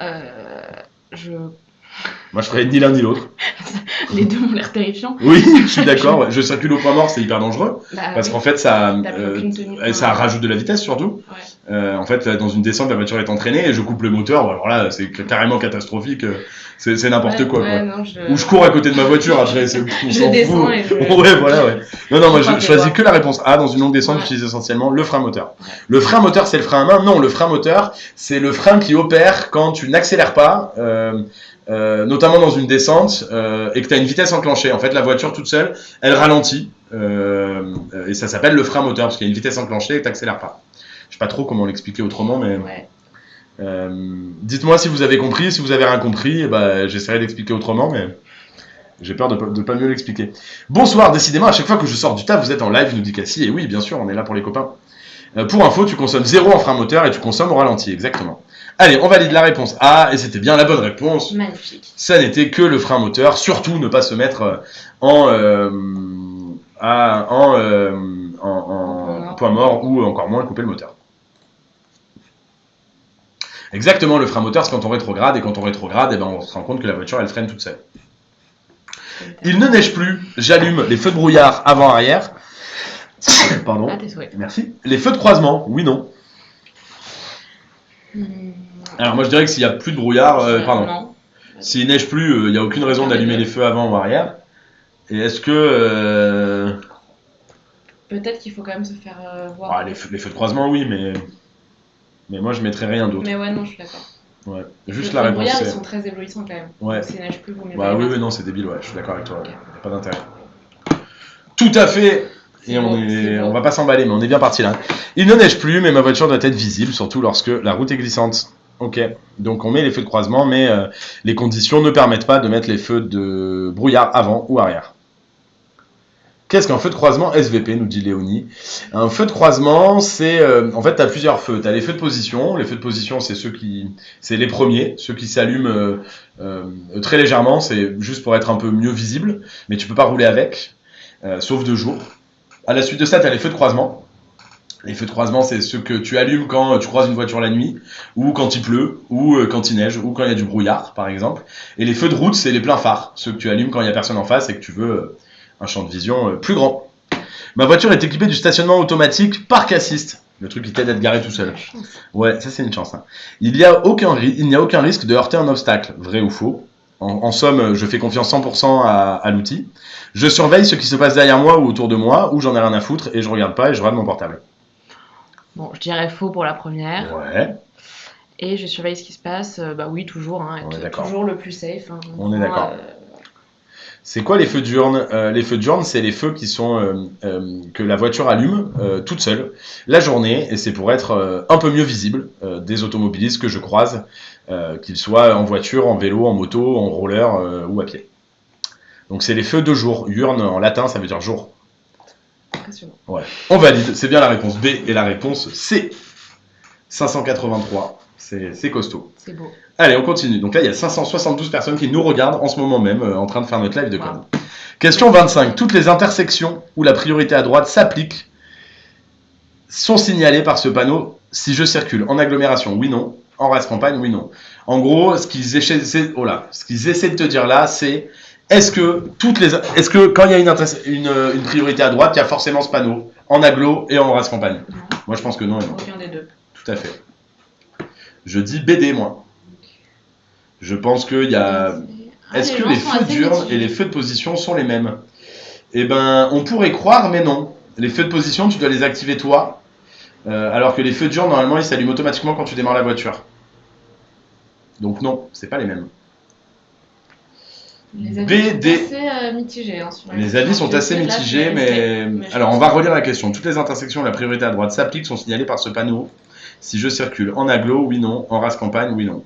Moi, je ferais ni l'un ni l'autre. Les deux m'ont l'air terrifiants. Oui, je suis d'accord. Ouais. Je circule au point mort, c'est hyper dangereux. Parce qu'en fait, ça rajoute de la vitesse surtout. Ouais. En fait, dans une descente, la voiture est entraînée et je coupe le moteur. Alors là, c'est carrément catastrophique. C'est n'importe quoi. Non, Ou je cours à côté de ma voiture après. On s'en fout. Ouais, voilà, ouais. Non, moi, je choisis que la réponse A. Dans une longue descente, j'utilise essentiellement le frein moteur. Ouais. Le frein moteur, c'est le frein à main. Non, le frein moteur, c'est le frein qui opère quand tu n'accélères pas. Notamment dans une descente et que tu as une vitesse enclenchée. En fait, la voiture toute seule, elle ralentit et ça s'appelle le frein moteur parce qu'il y a une vitesse enclenchée et que tu n'accélères pas. Je sais pas trop comment l'expliquer autrement, mais dites-moi si vous avez compris. Si vous avez rien compris, j'essaierai d'expliquer autrement, mais j'ai peur de pas mieux l'expliquer. Bonsoir, décidément, à chaque fois que je sors du taf, vous êtes en live, nous dit Cassie, et oui, bien sûr, on est là pour les copains. Pour info, tu consommes 0 en frein moteur et tu consommes au ralenti, exactement. Allez, on valide la réponse A, et c'était bien la bonne réponse. Magnifique. Ça n'était que le frein moteur. Surtout, ne pas se mettre en point mort ou encore moins couper le moteur. Exactement, le frein moteur, c'est quand on rétrograde, et quand on rétrograde, on se rend compte que la voiture, elle freine toute seule. Il ne neige plus, j'allume les feux de brouillard avant-arrière. Pardon. Ah, tes souhaits. Merci. Les feux de croisement, oui, non. Alors moi je dirais que s'il n'y a plus de brouillard, pardon. S'il neige plus, il n'y a aucune raison d'allumer les feux avant ou arrière. Et est-ce que... Peut-être qu'il faut quand même se faire voir. Les feux de croisement, oui, mais moi je mettrais rien d'autre. Mais ouais, non, je suis d'accord. Ouais. Juste la réponse. Les brouillards, ils sont très éblouissants quand même. Ouais. S'il neige plus, vous mettez oui, non, c'est débile, ouais, je suis d'accord avec toi. Okay. Y a pas d'intérêt. Tout à fait. Et on va pas s'emballer, mais on est bien parti là. Il ne neige plus, mais ma voiture doit être visible, surtout lorsque la route est glissante. Ok, donc on met les feux de croisement, mais les conditions ne permettent pas de mettre les feux de brouillard avant ou arrière. Qu'est-ce qu'un feu de croisement SVP, nous dit Léonie. Un feu de croisement, c'est... en fait, tu as plusieurs feux. Tu as les feux de position. Les feux de position, c'est les premiers, ceux qui s'allument très légèrement. C'est juste pour être un peu mieux visible. Mais tu peux pas rouler avec, sauf de jour. À la suite de ça, tu as les feux de croisement. Les feux de croisement, c'est ceux que tu allumes quand tu croises une voiture la nuit, ou quand il pleut, ou quand il neige, ou quand il y a du brouillard, par exemple. Et les feux de route, c'est les pleins phares, ceux que tu allumes quand il y a personne en face et que tu veux un champ de vision plus grand. Ma voiture est équipée du stationnement automatique parc assist, le truc qui t'aide à te garer tout seul. Ouais, ça c'est une chance. Hein. Il n'y a aucun risque de heurter un obstacle, vrai ou faux. En somme, je fais confiance 100% à l'outil. Je surveille ce qui se passe derrière moi ou autour de moi, ou j'en ai rien à foutre et je regarde pas et je regarde mon portable. Bon, je dirais faux pour la première. Ouais. Et je surveille ce qui se passe. Bah oui, toujours. Hein, toujours le plus safe. Hein, on est d'accord. C'est quoi les feux diurnes ? Les feux diurnes, c'est les feux qui sont que la voiture allume toute seule la journée, et c'est pour être un peu mieux visible des automobilistes que je croise, qu'ils soient en voiture, en vélo, en moto, en roller ou à pied. Donc c'est les feux de jour. Urne en latin, ça veut dire jour. Impressionnant. Ouais. On valide, c'est bien la réponse B et la réponse C. 583, c'est costaud. C'est beau. Allez, on continue. Donc là, il y a 572 personnes qui nous regardent en ce moment même, en train de faire notre live de com. Question 25. Toutes les intersections où la priorité à droite s'applique sont signalées par ce panneau si je circule en agglomération, oui, non. En race campagne, oui, non. En gros, ce qu'ils essaient de te dire là, c'est est-ce que quand il y a une priorité à droite, il y a forcément ce panneau en agglo et en race campagne? Non. Moi, je pense que non et non. Aucun des deux. Tout à fait. Je dis BD, moi. Je pense qu'il y a... Est-ce que les feux d'urne et les feux de position sont les mêmes? Eh ben, on pourrait croire, mais non. Les feux de position, tu dois les activer toi, alors que les feux d'urne, normalement, ils s'allument automatiquement quand tu démarres la voiture. Donc non, c'est pas les mêmes. Les avis sont assez mitigés. Hein, les avis sont assez mitigés, mais alors on va relire la question. Toutes les intersections où la priorité à droite s'applique sont signalées par ce panneau. Si je circule en agglo, oui, non. En race campagne, oui, non.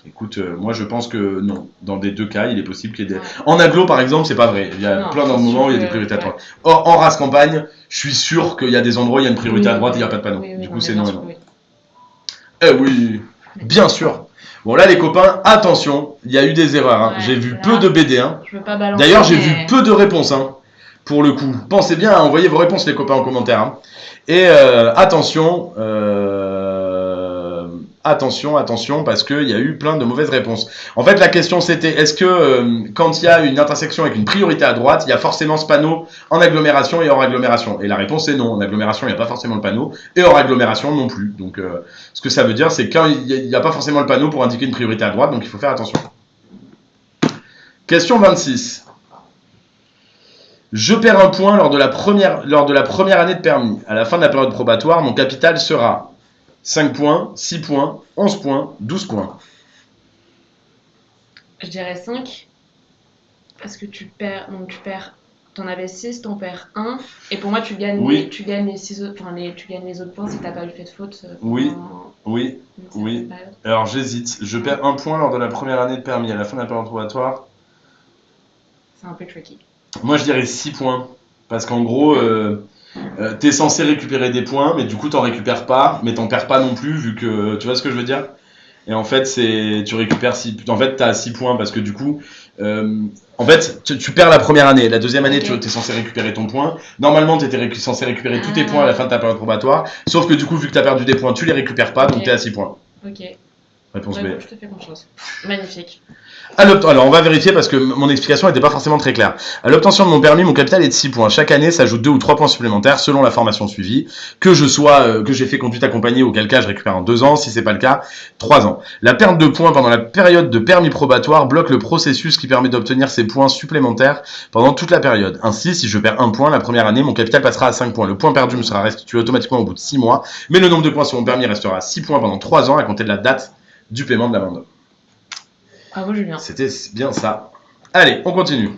Écoute, moi je pense que non. Dans des deux cas, il est possible qu'il y ait des... En agglo, par exemple, c'est pas vrai. Il y a plein de moments où il y a des priorités à droite. Or, en race campagne, je suis sûr qu'il y a des endroits où il y a une priorité à droite et il n'y a pas de panneau. Du coup, c'est non et non. Eh oui, bien sûr. Bon, là, les copains, attention, il y a eu des erreurs. Hein. J'ai vu peu de BD. Hein. D'ailleurs, j'ai vu peu de réponses. Hein, pour le coup. Pensez bien à envoyer vos réponses, les copains, en commentaire. Hein. Et attention, parce qu'il y a eu plein de mauvaises réponses. En fait, la question c'était, est-ce que quand il y a une intersection avec une priorité à droite, il y a forcément ce panneau en agglomération et hors agglomération? Et la réponse est non. En agglomération, il n'y a pas forcément le panneau, et hors agglomération non plus. Donc, ce que ça veut dire, c'est qu'il n'y a pas forcément le panneau pour indiquer une priorité à droite, donc il faut faire attention. Question 26. Je perds un point lors de la première année de permis. À la fin de la période probatoire, mon capital sera 5 points, 6 points, 11 points, 12 points. Je dirais 5. Parce que tu perds. T'en avais 6, t'en perds 1. Et pour moi, tu gagnes les 6 autres. Enfin, tu gagnes les autres points si t'as pas eu fait de faute. Oui. Alors j'hésite. Je perds 1 point lors de la première année de permis. À la fin de la période probatoire. C'est un peu tricky. Moi, je dirais 6 points. Parce qu'en gros, t'es censé récupérer des points, mais du coup, t'en récupères pas, mais t'en perds pas non plus, vu que... Tu vois ce que je veux dire? Et en fait, tu récupères 6... En fait, t'as 6 points, parce que du coup... en fait, tu perds la première année. La deuxième année, tu es censé récupérer ton point. Normalement, tu étais censé récupérer tous tes points à la fin de ta période probatoire. Sauf que du coup, vu que tu as perdu des points, tu les récupères pas, donc tu es à 6 points. Ok. Réponse B. Je te fais confiance. Magnifique. Alors, on va vérifier parce que mon explication n'était pas forcément très claire. À l'obtention de mon permis, mon capital est de 6 points. Chaque année s'ajoute 2 ou 3 points supplémentaires selon la formation suivie. Que j'ai fait conduite accompagnée, auquel cas je récupère en 2 ans. Si c'est pas le cas, 3 ans. La perte de points pendant la période de permis probatoire bloque le processus qui permet d'obtenir ces points supplémentaires pendant toute la période. Ainsi, si je perds 1 point la première année, mon capital passera à 5 points. Le point perdu me sera restitué automatiquement au bout de 6 mois. Mais le nombre de points sur mon permis restera à 6 points pendant 3 ans à compter de la date du paiement de l'amende. Bravo Julien. C'était bien ça. Allez, on continue.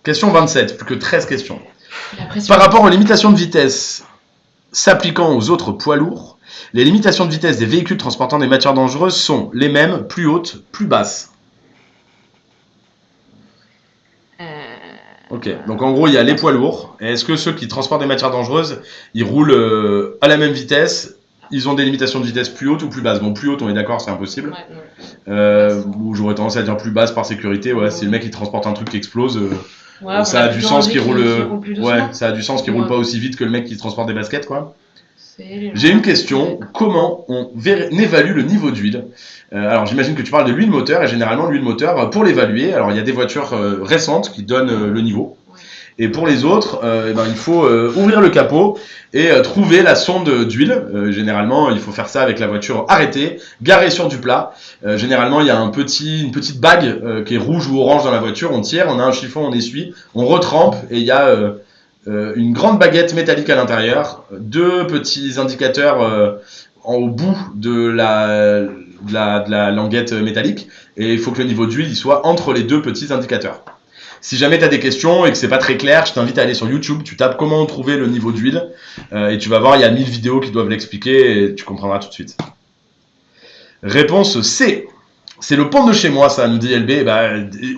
Question 27, plus que 13 questions. Par rapport aux limitations de vitesse s'appliquant aux autres poids lourds, les limitations de vitesse des véhicules transportant des matières dangereuses sont les mêmes, plus hautes, plus basses. Ok, donc en gros, il y a les poids lourds. Et est-ce que ceux qui transportent des matières dangereuses, ils roulent à la même vitesse? Ils ont des limitations de vitesse plus hautes ou plus basses? Bon, plus hautes, on est d'accord, c'est impossible. Ou j'aurais tendance à dire plus basse par sécurité. Ouais, si le mec il transporte un truc qui explose, ça a du sens qu'il roule. Ça a du sens qu'il roule pas aussi vite que le mec qui transporte des baskets, quoi. J'ai une question. Comment on évalue le niveau d'huile? Alors j'imagine que tu parles de l'huile moteur, et généralement l'huile moteur, pour l'évaluer, alors il y a des voitures récentes qui donnent le niveau. Et pour les autres, il faut ouvrir le capot et trouver la sonde d'huile. Généralement, il faut faire ça avec la voiture arrêtée, garée sur du plat. Généralement, il y a une petite bague qui est rouge ou orange dans la voiture. On tire, on a un chiffon, on essuie, on retrempe et il y a une grande baguette métallique à l'intérieur, 2 petits indicateurs au bout de la languette métallique, et il faut que le niveau d'huile il soit entre les 2 petits indicateurs. Si jamais tu as des questions et que c'est pas très clair, je t'invite à aller sur YouTube, tu tapes comment trouver le niveau d'huile et tu vas voir, il y a 1000 vidéos qui doivent l'expliquer et tu comprendras tout de suite. Réponse C. C'est le pont de chez moi, ça, nous dit LB.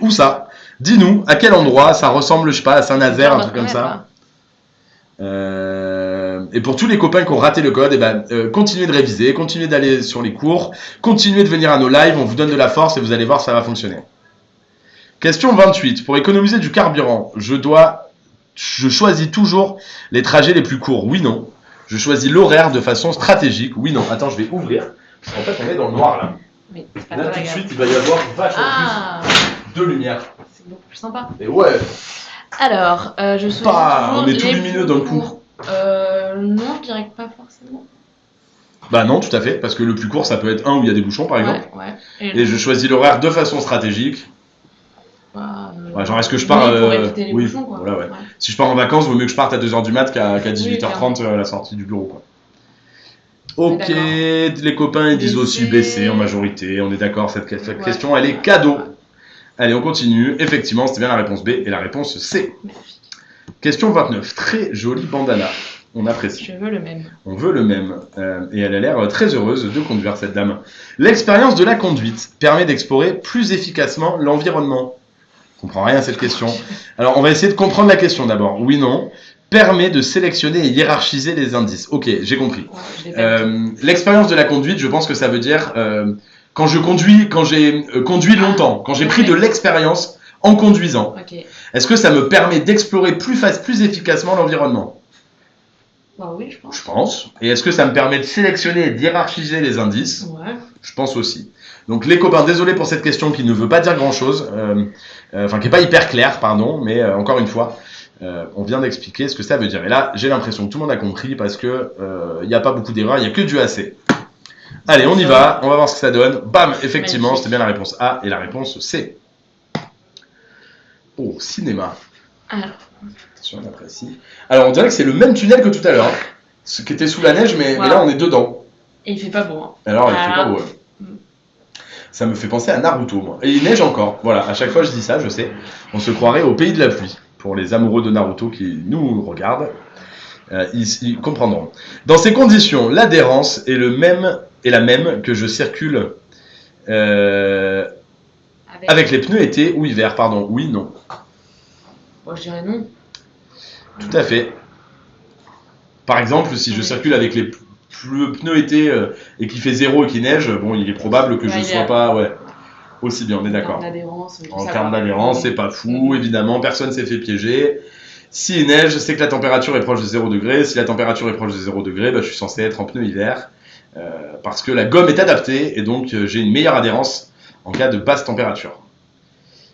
Où ça? Dis-nous, à quel endroit? Ça ressemble, je sais pas, à Saint-Nazaire, un truc comme ça. Et pour tous les copains qui ont raté le code, continuez de réviser, continuez d'aller sur les cours, continuez de venir à nos lives, on vous donne de la force et vous allez voir, ça va fonctionner. Question 28. Pour économiser du carburant, je choisis toujours les trajets les plus courts. Oui, non. Je choisis l'horaire de façon stratégique. Oui, non. Attends, je vais ouvrir. Parce qu'en fait, on est dans le noir là. Mais c'est pas là, tout de suite, il va y avoir vachement plus de lumière. C'est beaucoup plus sympa. Et ouais. Alors, je choisis on est tout lumineux d'un coup. Non, je dirais que pas forcément. Bah non, tout à fait. Parce que le plus court, ça peut être un où il y a des bouchons, par exemple. Ouais. Et je choisis l'horaire de façon stratégique. Genre est-ce que je pars bouchons, quoi. Voilà, ouais. Si je pars en vacances, vaut mieux que je parte à 2h du mat qu'à 18h30 à la sortie du bureau, quoi. Ok, les copains ils disent aussi BC en majorité, on est d'accord, cette question elle est cadeau. Allez, on continue. Effectivement, c'était bien la réponse B et la réponse C. Question 29, très jolie bandana. On apprécie. Je veux le même. On veut le même. Et elle a l'air très heureuse de conduire cette dame. L'expérience de la conduite permet d'explorer plus efficacement l'environnement. Je comprends rien à cette question. Alors, on va essayer de comprendre la question d'abord. Oui, non. Permet de sélectionner et hiérarchiser les indices. Ok, j'ai compris. L'expérience de la conduite, je pense que ça veut dire quand j'ai conduit longtemps, quand j'ai pris de l'expérience en conduisant. Est-ce que ça me permet d'explorer plus efficacement l'environnement? Oui, je pense. Je pense. Et est-ce que ça me permet de sélectionner et d'hiérarchiser les indices? Je pense aussi. Donc les copains, désolé pour cette question qui ne veut pas dire grand-chose, qui n'est pas hyper claire, pardon, mais encore une fois, on vient d'expliquer ce que ça veut dire. Et là, j'ai l'impression que tout le monde a compris parce que il n'y a pas beaucoup d'erreurs, il n'y a que du AC. Allez, on y va, on va voir ce que ça donne. Bam, effectivement, c'était bien la réponse A et la réponse C. Oh, cinéma. Attention, on apprécie. Alors, on dirait que c'est le même tunnel que tout à l'heure, ce qui était sous la neige, mais là, on est dedans. Et il fait pas beau. Alors, il fait pas beau. Ça me fait penser à Naruto, moi. Et il neige encore. Voilà, à chaque fois je dis ça, je sais. On se croirait au pays de la pluie. Pour les amoureux de Naruto qui nous regardent, ils comprendront. Dans ces conditions, l'adhérence est la même que je circule avec les pneus été ou hiver, pardon. Oui, non. Je dirais non. Tout à fait. Par exemple, si je circule avec les pneus été et qu'il fait 0 et qu'il neige, bon, il est probable que je ne sois pas aussi bien, on est d'accord. En termes d'adhérence, c'est pas fou, évidemment, personne s'est fait piéger. S'il neige, c'est que la température est proche de 0 degré. Si la température est proche de 0 degré, je suis censé être en pneu hiver parce que la gomme est adaptée et donc j'ai une meilleure adhérence en cas de basse température.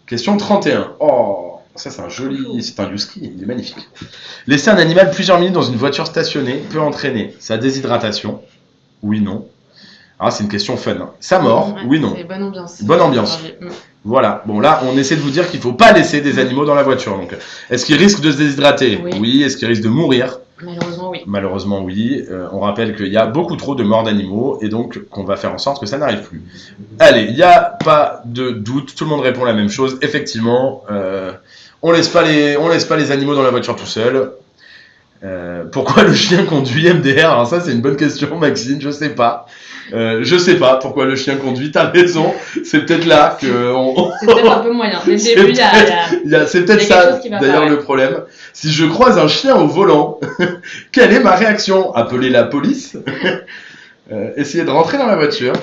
Question 31. Oh, ça c'est un Husky, il est magnifique. Laisser un animal plusieurs minutes dans une voiture stationnée peut entraîner sa déshydratation. Oui, non. C'est une question fun. Sa mort, oui, non. C'est bonne ambiance. Bonne ambiance. Voilà. Bon, là, on essaie de vous dire qu'il ne faut pas laisser des animaux dans la voiture. Donc, est-ce qu'ils risquent de se déshydrater? Oui. Est-ce qu'ils risquent de mourir? Malheureusement, oui. Malheureusement, oui. On rappelle qu'il y a beaucoup trop de morts d'animaux et donc qu'on va faire en sorte que ça n'arrive plus. Allez, il n'y a pas de doute. Tout le monde répond la même chose. Effectivement, on laisse pas les animaux dans la voiture tout seul. Pourquoi le chien conduit MDR? Alors ça, c'est une bonne question, Maxine. Je sais pas. Je sais pas pourquoi le chien conduit, t'as raison. C'est peut-être là que C'est peut-être un peu moyen. Dès le C'est début, c'est peut-être il y a quelque ça, chose qui va d'ailleurs, pas, le problème. Si je croise un chien au volant, quelle est ma réaction? Appeler la police? Essayer de rentrer dans la voiture?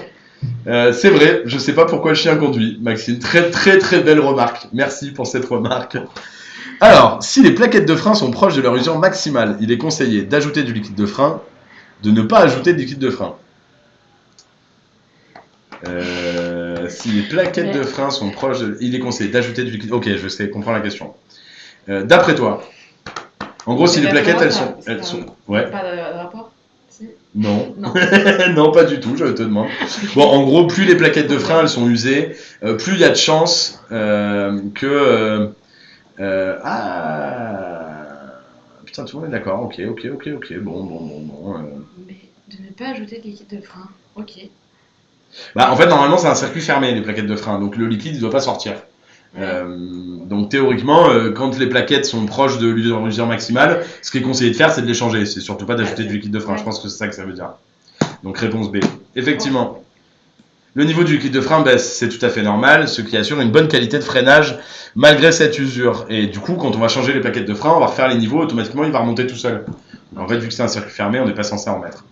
C'est vrai, je sais pas pourquoi le chien conduit. Maxime, très très très belle remarque. Merci pour cette remarque. Alors, si les plaquettes de frein sont proches de leur usure maximale, il est conseillé d'ajouter du liquide de frein, de ne pas ajouter de liquide de frein. Si les plaquettes de frein sont proches il est conseillé d'ajouter du liquide. Ok, je sais comprendre la question. D'après toi, en gros, si les plaquettes, elles sont... Ouais. Pas de rapport? Si. Non. Non, pas du tout, je te demande. Bon, en gros, plus les plaquettes de frein, elles sont usées, plus il y a de chances que... Putain, tout le monde est d'accord. Ok. Bon. Mais de ne pas ajouter de liquide de frein. Ok. Bah, en fait, normalement, c'est un circuit fermé, les plaquettes de frein. Donc, le liquide, il doit pas sortir. Ouais. Donc, théoriquement, quand les plaquettes sont proches de l'usure maximale, ce qui est conseillé de faire, c'est de les changer. C'est surtout pas d'ajouter du liquide de frein. Ouais. Je pense que c'est ça que ça veut dire. Donc, réponse B. Effectivement. Le niveau du liquide de frein baisse, c'est tout à fait normal, ce qui assure une bonne qualité de freinage malgré cette usure. Et du coup, quand on va changer les plaquettes de frein, on va refaire les niveaux, automatiquement, il va remonter tout seul. En fait, vu que c'est un circuit fermé, on n'est pas censé en mettre.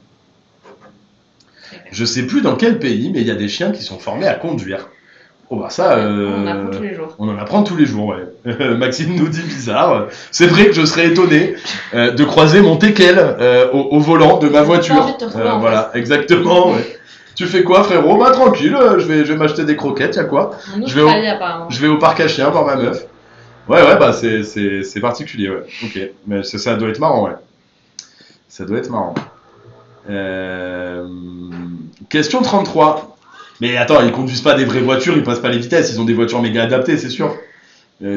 Je sais plus dans quel pays, mais il y a des chiens qui sont formés à conduire. Oh bah ça, on en apprend tous les jours. On en apprend tous les jours, ouais. Maxime nous dit bizarre. C'est vrai que je serais étonné de croiser mon teckel au volant de ma voiture. Voilà, exactement. Ouais. Tu fais quoi, frérot? Bah tranquille, je vais m'acheter des croquettes, y'a quoi? Je vais au parc à chiens voir ma meuf. Ouais, bah c'est particulier, ouais. Ok, mais ça doit être marrant, ouais. Ça doit être marrant. Question 33. Mais attends, ils conduisent pas des vraies voitures, ils passent pas les vitesses, ils ont des voitures méga adaptées, c'est sûr.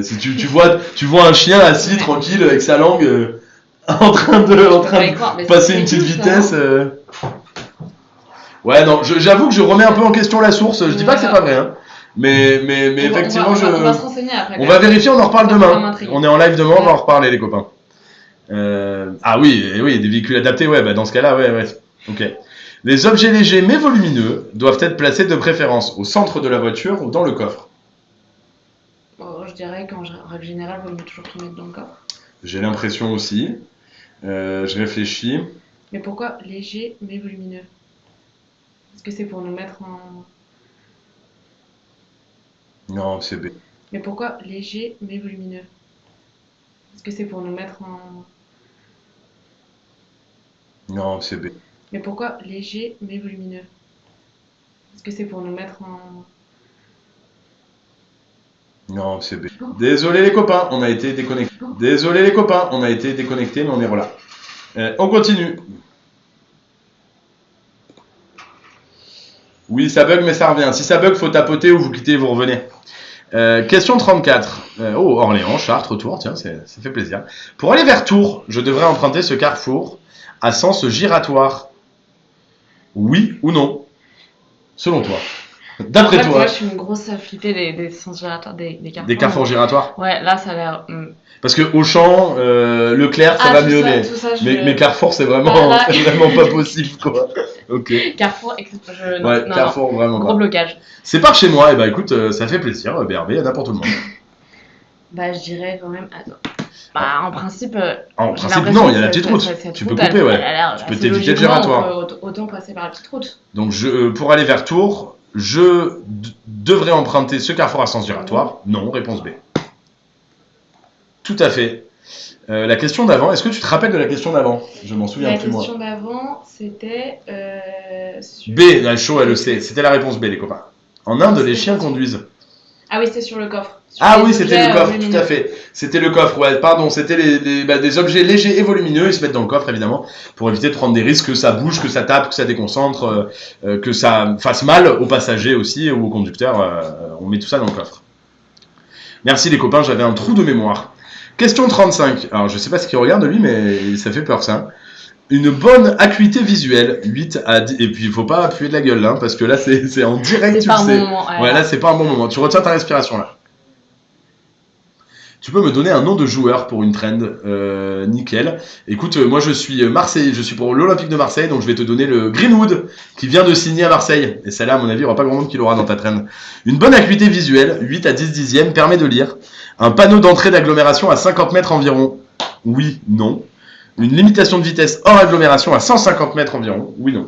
Si tu vois un chien assis tranquille avec sa langue en train de passer une petite vitesse. Ouais, non, j'avoue que je remets un peu en question la source. Je dis pas que c'est pas vrai, hein. Mais effectivement, on va se renseigner après. On va vérifier, on en reparle demain. On est en live demain, on va en reparler, les copains. Ah oui, des véhicules adaptés, ouais, bah dans ce cas-là, ouais. Ok. Les objets légers mais volumineux doivent être placés de préférence au centre de la voiture ou dans le coffre. Je dirais qu'en règle générale, il vaut mieux toujours tout mettre dans le coffre. J'ai l'impression aussi. Je réfléchis. Mais pourquoi léger mais volumineux? Est-ce que c'est pour nous mettre en... Non, c'est B. Mais pourquoi léger mais volumineux? Est-ce que c'est pour nous mettre en... Non, c'est B. Mais pourquoi léger mais volumineux? Est-ce que c'est pour nous mettre en... Non, c'est B. Désolé les copains, on a été déconnectés. Désolé les copains, on a été déconnectés, mais on est là. On continue. Oui, ça bug, mais ça revient. Si ça bug, faut tapoter ou vous quittez et vous revenez. Question 34. Orléans, Chartres, Tours, tiens, ça fait plaisir. Pour aller vers Tours, je devrais emprunter ce carrefour à sens giratoire. Oui ou non? Selon toi. D'après toi. Moi, je suis une grosse à flipper des sens giratoires, des carrefours. Des carrefours giratoires? Ouais, là, ça a l'air... Parce que Auchan, Leclerc, ça va mieux, mais Carrefour, c'est vraiment, vraiment pas possible, quoi. Ok. Carrefour, Carrefour, vraiment gros blocage. C'est par chez moi, et bah écoute, ça fait plaisir, BRB, il y en a pour tout le monde. Bah, je dirais quand même... en principe... non, il y a la petite route. Tu peux couper, ouais. Tu peux t'éviter le giratoire. Autant passer par la petite route. Donc, pour aller vers Tours, je devrais emprunter ce carrefour à sens giratoire. Non, réponse B. Tout à fait. La question d'avant, est-ce que tu te rappelles de la question d'avant? Je m'en souviens plus, moi. La question d'avant, c'était... B, la show, elle le sait. C'était la réponse B, les copains. En Inde, les chiens conduisent. Ah oui, c'était sur le coffre. Oui, c'était le coffre, tout à fait. C'était le coffre, ouais, pardon. C'était des objets légers et volumineux. Ils se mettent dans le coffre, évidemment, pour éviter de prendre des risques que ça bouge, que ça tape, que ça déconcentre, que ça fasse mal aux passagers aussi ou aux conducteurs. On met tout ça dans le coffre. Merci, les copains, j'avais un trou de mémoire. Question 35. Alors, je sais pas ce qu'il regarde, lui, mais ça fait peur, ça. Une bonne acuité visuelle, 8 à 10. Et puis, il faut pas appuyer de la gueule, là, parce que là, c'est en direct, tu le sais. C'est pas un bon moment. Ouais, là, c'est pas un bon moment. Tu retiens ta respiration, là. Tu peux me donner un nom de joueur pour une trend. Nickel. Écoute, moi je suis Marseille, je suis pour l'Olympique de Marseille, donc je vais te donner le Greenwood qui vient de signer à Marseille. Et celle-là, à mon avis, il n'y aura pas grand monde qui l'aura dans ta trend. Une bonne acuité visuelle, 8 à 10 dixièmes, permet de lire. Un panneau d'entrée d'agglomération à 50 mètres environ. Oui, non. Une limitation de vitesse hors agglomération à 150 mètres environ. Oui, non.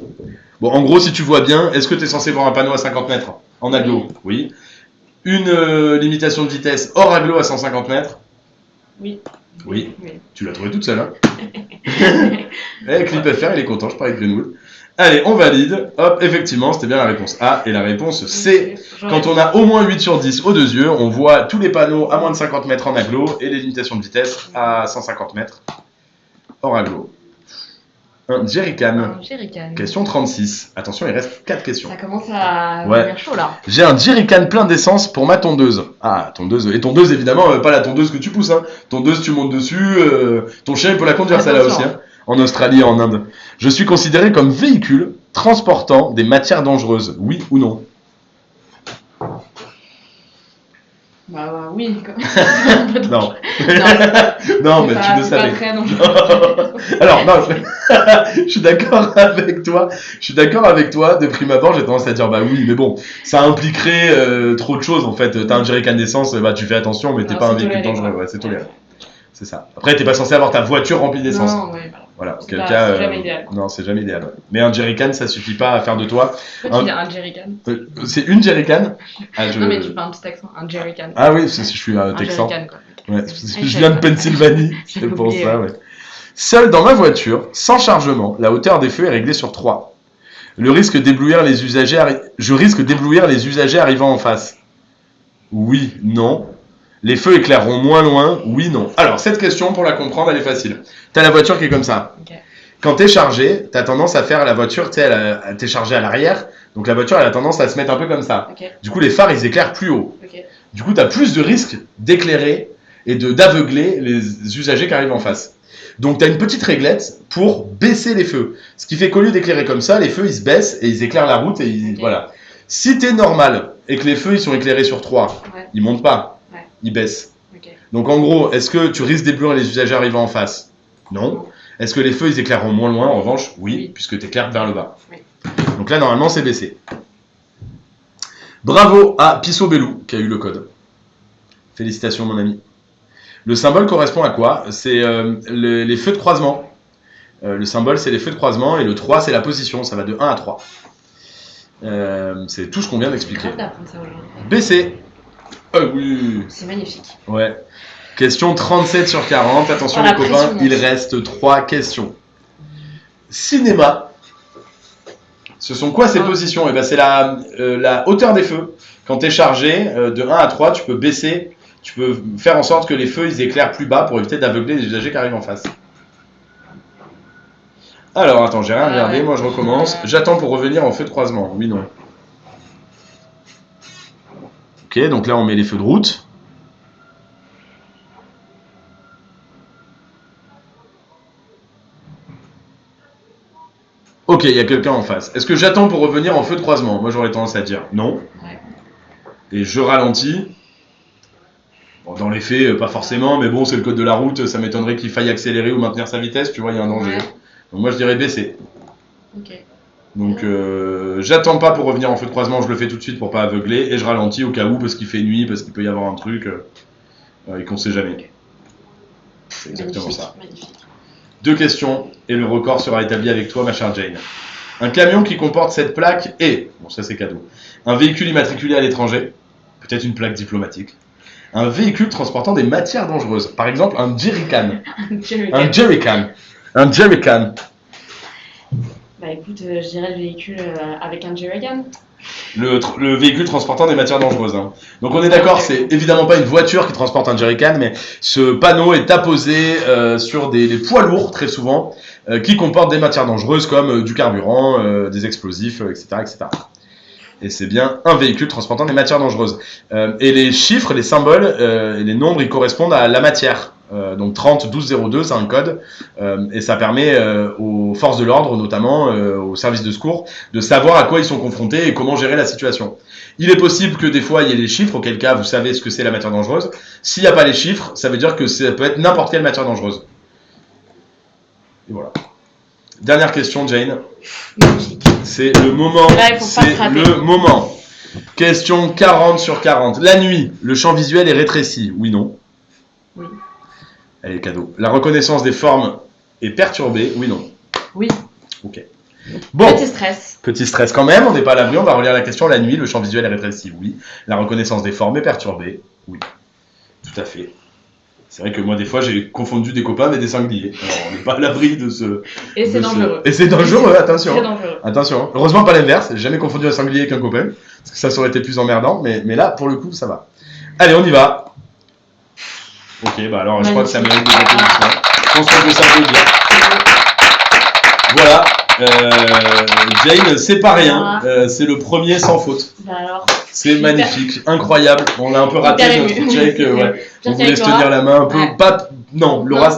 Bon, en gros, si tu vois bien, est-ce que tu es censé voir un panneau à 50 mètres en agglo? Oui. Une limitation de vitesse hors agglo à 150 mètres? Oui. Oui. Tu l'as trouvé toute seule, hein? Clip FR, il est content, je parlais de Greenwood. Allez, on valide. Hop, effectivement, c'était bien la réponse A. Et la réponse C. Quand on a au moins 8 sur 10 aux deux yeux, on voit tous les panneaux à moins de 50 mètres en agglo et les limitations de vitesse à 150 mètres hors agglo. Un jerrycan. Question 36. Attention, il reste 4 questions. Ça commence à devenir chaud là. J'ai un jerrycan plein d'essence pour ma tondeuse. Ah, tondeuse. Et tondeuse, évidemment, pas la tondeuse que tu pousses. Hein. Tondeuse, tu montes dessus. Ton chien, il peut la conduire, celle-là aussi. Hein. En Australie et en Inde. Je suis considéré comme véhicule transportant des matières dangereuses. Oui ou non? Bah oui. Non. Non, mais tu le savais. Alors, non, je suis d'accord avec toi. Je suis d'accord avec toi. De prime abord, j'ai tendance à dire bah oui, mais bon, ça impliquerait trop de choses en fait. T'as un jerrycan d'essence, bah tu fais attention, mais t'es pas un véhicule dangereux. Ouais, c'est toléré. C'est ça. Après, t'es pas censé avoir ta voiture remplie d'essence. Non, ouais, voilà. Auquel cas, c'est jamais idéal. Non, c'est jamais idéal. Ouais. Mais un jerrycan, ça suffit pas à faire de toi. Pourquoi tu dis un jerrycan? C'est une jerrycan. Non, mais tu fais un petit accent. Un jerrycan. Ah oui, je suis texan. Jerrycan, quoi. Ouais, je viens de Pennsylvanie. C'est pour ça, ouais. Seul dans ma voiture, sans chargement, la hauteur des feux est réglée sur 3. Je risque d'éblouir les usagers arrivant en face. Oui, non. Les feux éclaireront moins loin. Oui, non. Alors, cette question, pour la comprendre, elle est facile. Tu as la voiture qui est comme ça. Okay. Quand tu es chargé, tu as tendance à faire la voiture, tu sais, t'es chargé à l'arrière. Donc, la voiture, elle a tendance à se mettre un peu comme ça. Okay. Du coup, les phares, ils éclairent plus haut. Okay. Du coup, tu as plus de risques d'éclairer et d'aveugler les usagers qui arrivent en face. Donc, tu as une petite réglette pour baisser les feux. Ce qui fait qu'au lieu d'éclairer comme ça, les feux, ils se baissent et ils éclairent la route. Et voilà. Si tu es normal et que les feux, ils sont éclairés sur 3, ils montent pas. Il baisse. Okay. Donc en gros, est-ce que tu risques d'éblouir les usagers arrivant en face? Non. Est-ce que les feux ils éclaireront moins loin? En revanche, oui. Puisque tu éclaires vers le bas. Oui. Donc là, normalement, c'est baissé. Bravo à Pisso Bellou qui a eu le code. Félicitations, mon ami. Le symbole correspond à quoi? C'est les feux de croisement. Le symbole, c'est les feux de croisement et le 3, c'est la position. Ça va de 1 à 3. C'est tout ce qu'on vient d'expliquer. Baissé. Oui. C'est magnifique. Ouais. Question 37 sur 40. Attention les copains, il reste 3 questions. Cinéma. Ce sont quoi ces positions? Eh ben, c'est la hauteur des feux. Quand tu es chargé, de 1 à 3, tu peux baisser, tu peux faire en sorte que les feux ils éclairent plus bas pour éviter d'aveugler les usagers qui arrivent en face. Alors, attends, j'ai rien regardé, moi je recommence. J'attends pour revenir en feu de croisement. Oui, non. Ok, donc là on met les feux de route. Ok, il y a quelqu'un en face. Est-ce que j'attends pour revenir en feu de croisement? Moi j'aurais tendance à dire non. Ouais. Et je ralentis. Bon, dans les faits, pas forcément, mais bon, c'est le code de la route, ça m'étonnerait qu'il faille accélérer ou maintenir sa vitesse, tu vois, il y a un danger. Ouais. Donc moi je dirais baisser. Ok. Donc j'attends pas pour revenir en feu de croisement, je le fais tout de suite pour pas aveugler et je ralentis au cas où parce qu'il fait nuit, parce qu'il peut y avoir un truc et qu'on sait jamais. C'est exactement ça. Magnifique. 2 questions et le record sera établi avec toi ma chère Jane. Un camion qui comporte cette plaque est, bon ça c'est cadeau, un véhicule immatriculé à l'étranger, peut-être une plaque diplomatique, un véhicule transportant des matières dangereuses, par exemple un jerrycan. Un jerrycan. Bah écoute, je dirais le véhicule avec un jerrycan. Le véhicule transportant des matières dangereuses. Hein. Donc on est d'accord, c'est évidemment pas une voiture qui transporte un jerrycan, mais ce panneau est apposé sur des poids lourds très souvent, qui comportent des matières dangereuses comme du carburant, des explosifs, etc., etc. Et c'est bien un véhicule transportant des matières dangereuses. Et les chiffres, les symboles et les nombres, ils correspondent à la matière Donc 30 12 02, c'est un code. Et ça permet aux forces de l'ordre, notamment aux services de secours, de savoir à quoi ils sont confrontés et comment gérer la situation. Il est possible que des fois il y ait les chiffres, auquel cas vous savez ce que c'est la matière dangereuse. S'il n'y a pas les chiffres, ça veut dire que ça peut être n'importe quelle matière dangereuse. Et voilà. Dernière question, Jane. Magique. C'est le moment. Là, il faut pas te rater. Le moment. Question 40 sur 40. La nuit, le champ visuel est rétréci. Oui, non. Oui. Allez, cadeau. La reconnaissance des formes est perturbée. Oui, non. Oui. Ok. Bon. Petit stress quand même. On n'est pas à l'abri. On va relire la question. La nuit, le champ visuel est rétréci. Oui. La reconnaissance des formes est perturbée. Oui. Tout à fait. C'est vrai que moi, des fois, j'ai confondu des copains avec des sangliers. Alors, on n'est pas à l'abri de ce... Et c'est dangereux. Et c'est dangereux, attention. C'est dangereux. Attention. Heureusement, pas l'inverse. J'ai jamais confondu un sanglier avec un copain. Parce que ça aurait été plus emmerdant. Mais là, pour le coup, ça va. Allez, on y va. Ok, bah alors, je crois que ça mérite des applaudissements. Je pense qu'on peut s'applaudir. Voilà. Jane, c'est pas rien. C'est le premier sans faute. Bah alors, c'est magnifique, incroyable. On a un peu raté notre check. Ouais. On voulait se tenir la main un peu. Ouais. Pas... Non, Laura,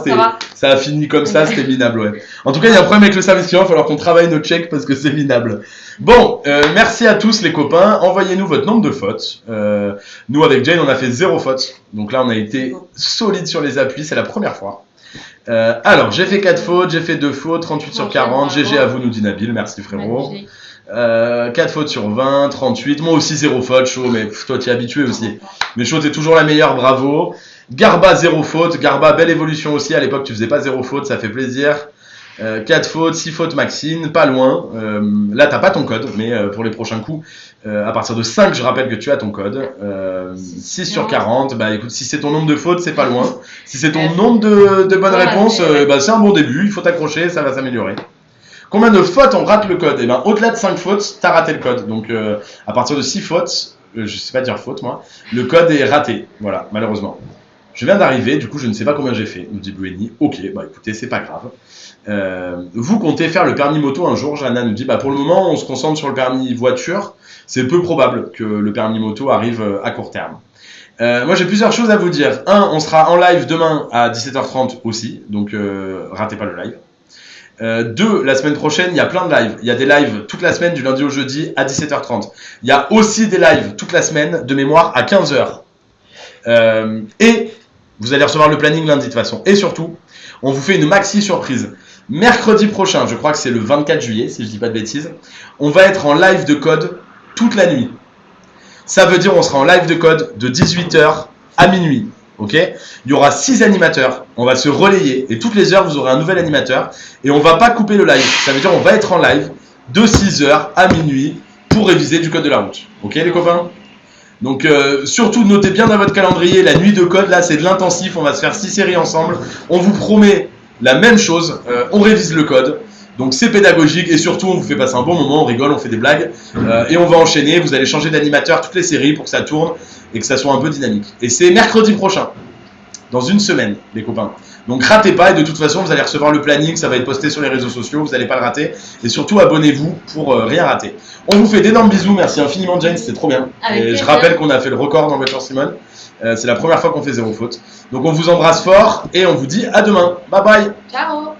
ça a fini comme ça, c'était minable. Ouais. En tout cas, il y a un problème avec le service client. Il va falloir qu'on travaille nos checks parce que c'est minable. Bon, merci à tous les copains. Envoyez-nous votre nombre de fautes. Nous, avec Jane, on a fait 0 faute. Donc là, on a été solide sur les appuis. C'est la première fois. Alors, j'ai fait 4 fautes, j'ai fait 2 fautes, 38 sur 40. GG à vous, nous dit Nabil. Merci frérot. 4 fautes sur 20, 38. Moi aussi 0 faute, chaud, mais toi tu es habitué aussi. Mais chaud, t'es toujours la meilleure, bravo. Garba 0 faute. Garba, belle évolution aussi. À l'époque, tu faisais pas 0 faute, ça fait plaisir. 4 fautes, 6 fautes Maxine, pas loin. Là, t'as pas ton code, mais pour les prochains coups, à partir de 5, je rappelle que tu as ton code. 6 sur 40, bah écoute, si c'est ton nombre de fautes, c'est pas loin. Si c'est ton nombre de bonnes réponses, bah, c'est un bon début, il faut t'accrocher, ça va s'améliorer. Combien de fautes on rate le code? Eh ben, au-delà de 5 fautes, t'as raté le code. Donc, à partir de 6 fautes, je sais pas dire faute moi, le code est raté. Voilà, malheureusement. Je viens d'arriver, du coup, je ne sais pas combien j'ai fait, nous dit Boueni. Ok, bah écoutez, c'est pas grave. Vous comptez faire le permis moto un jour? Jana nous dit, bah pour le moment, on se concentre sur le permis voiture. C'est peu probable que le permis moto arrive à court terme. Moi, j'ai plusieurs choses à vous dire. 1, on sera en live demain à 17h30 aussi, donc ratez pas le live. 2, la semaine prochaine, il y a plein de lives. Il y a des lives toute la semaine, du lundi au jeudi, à 17h30. Il y a aussi des lives toute la semaine, de mémoire, à 15h. Et vous allez recevoir le planning lundi de toute façon. Et surtout, on vous fait une maxi surprise. Mercredi prochain, je crois que c'est le 24 juillet, si je dis pas de bêtises, on va être en live de code toute la nuit. Ça veut dire on sera en live de code de 18h à minuit. Ok, il y aura 6 animateurs, on va se relayer et toutes les heures vous aurez un nouvel animateur et on va pas couper le live. Ça veut dire on va être en live de 6h à minuit pour réviser du code de la route. Ok les copains? Donc surtout notez bien dans votre calendrier la nuit de code, là c'est de l'intensif, on va se faire 6 séries ensemble. On vous promet la même chose, on révise le code. Donc c'est pédagogique et surtout on vous fait passer un bon moment, on rigole, on fait des blagues et on va enchaîner, vous allez changer d'animateur toutes les séries pour que ça tourne et que ça soit un peu dynamique. Et c'est mercredi prochain, dans une semaine les copains. Donc ratez pas et de toute façon vous allez recevoir le planning, ça va être posté sur les réseaux sociaux, vous n'allez pas le rater et surtout abonnez-vous pour rien rater. On vous fait d'énormes bisous, merci infiniment Jane, c'était trop bien. Et je rappelle qu'on a fait le record dans Voiture Simone, c'est la première fois qu'on fait 0 faute. Donc on vous embrasse fort et on vous dit à demain, bye bye. Ciao.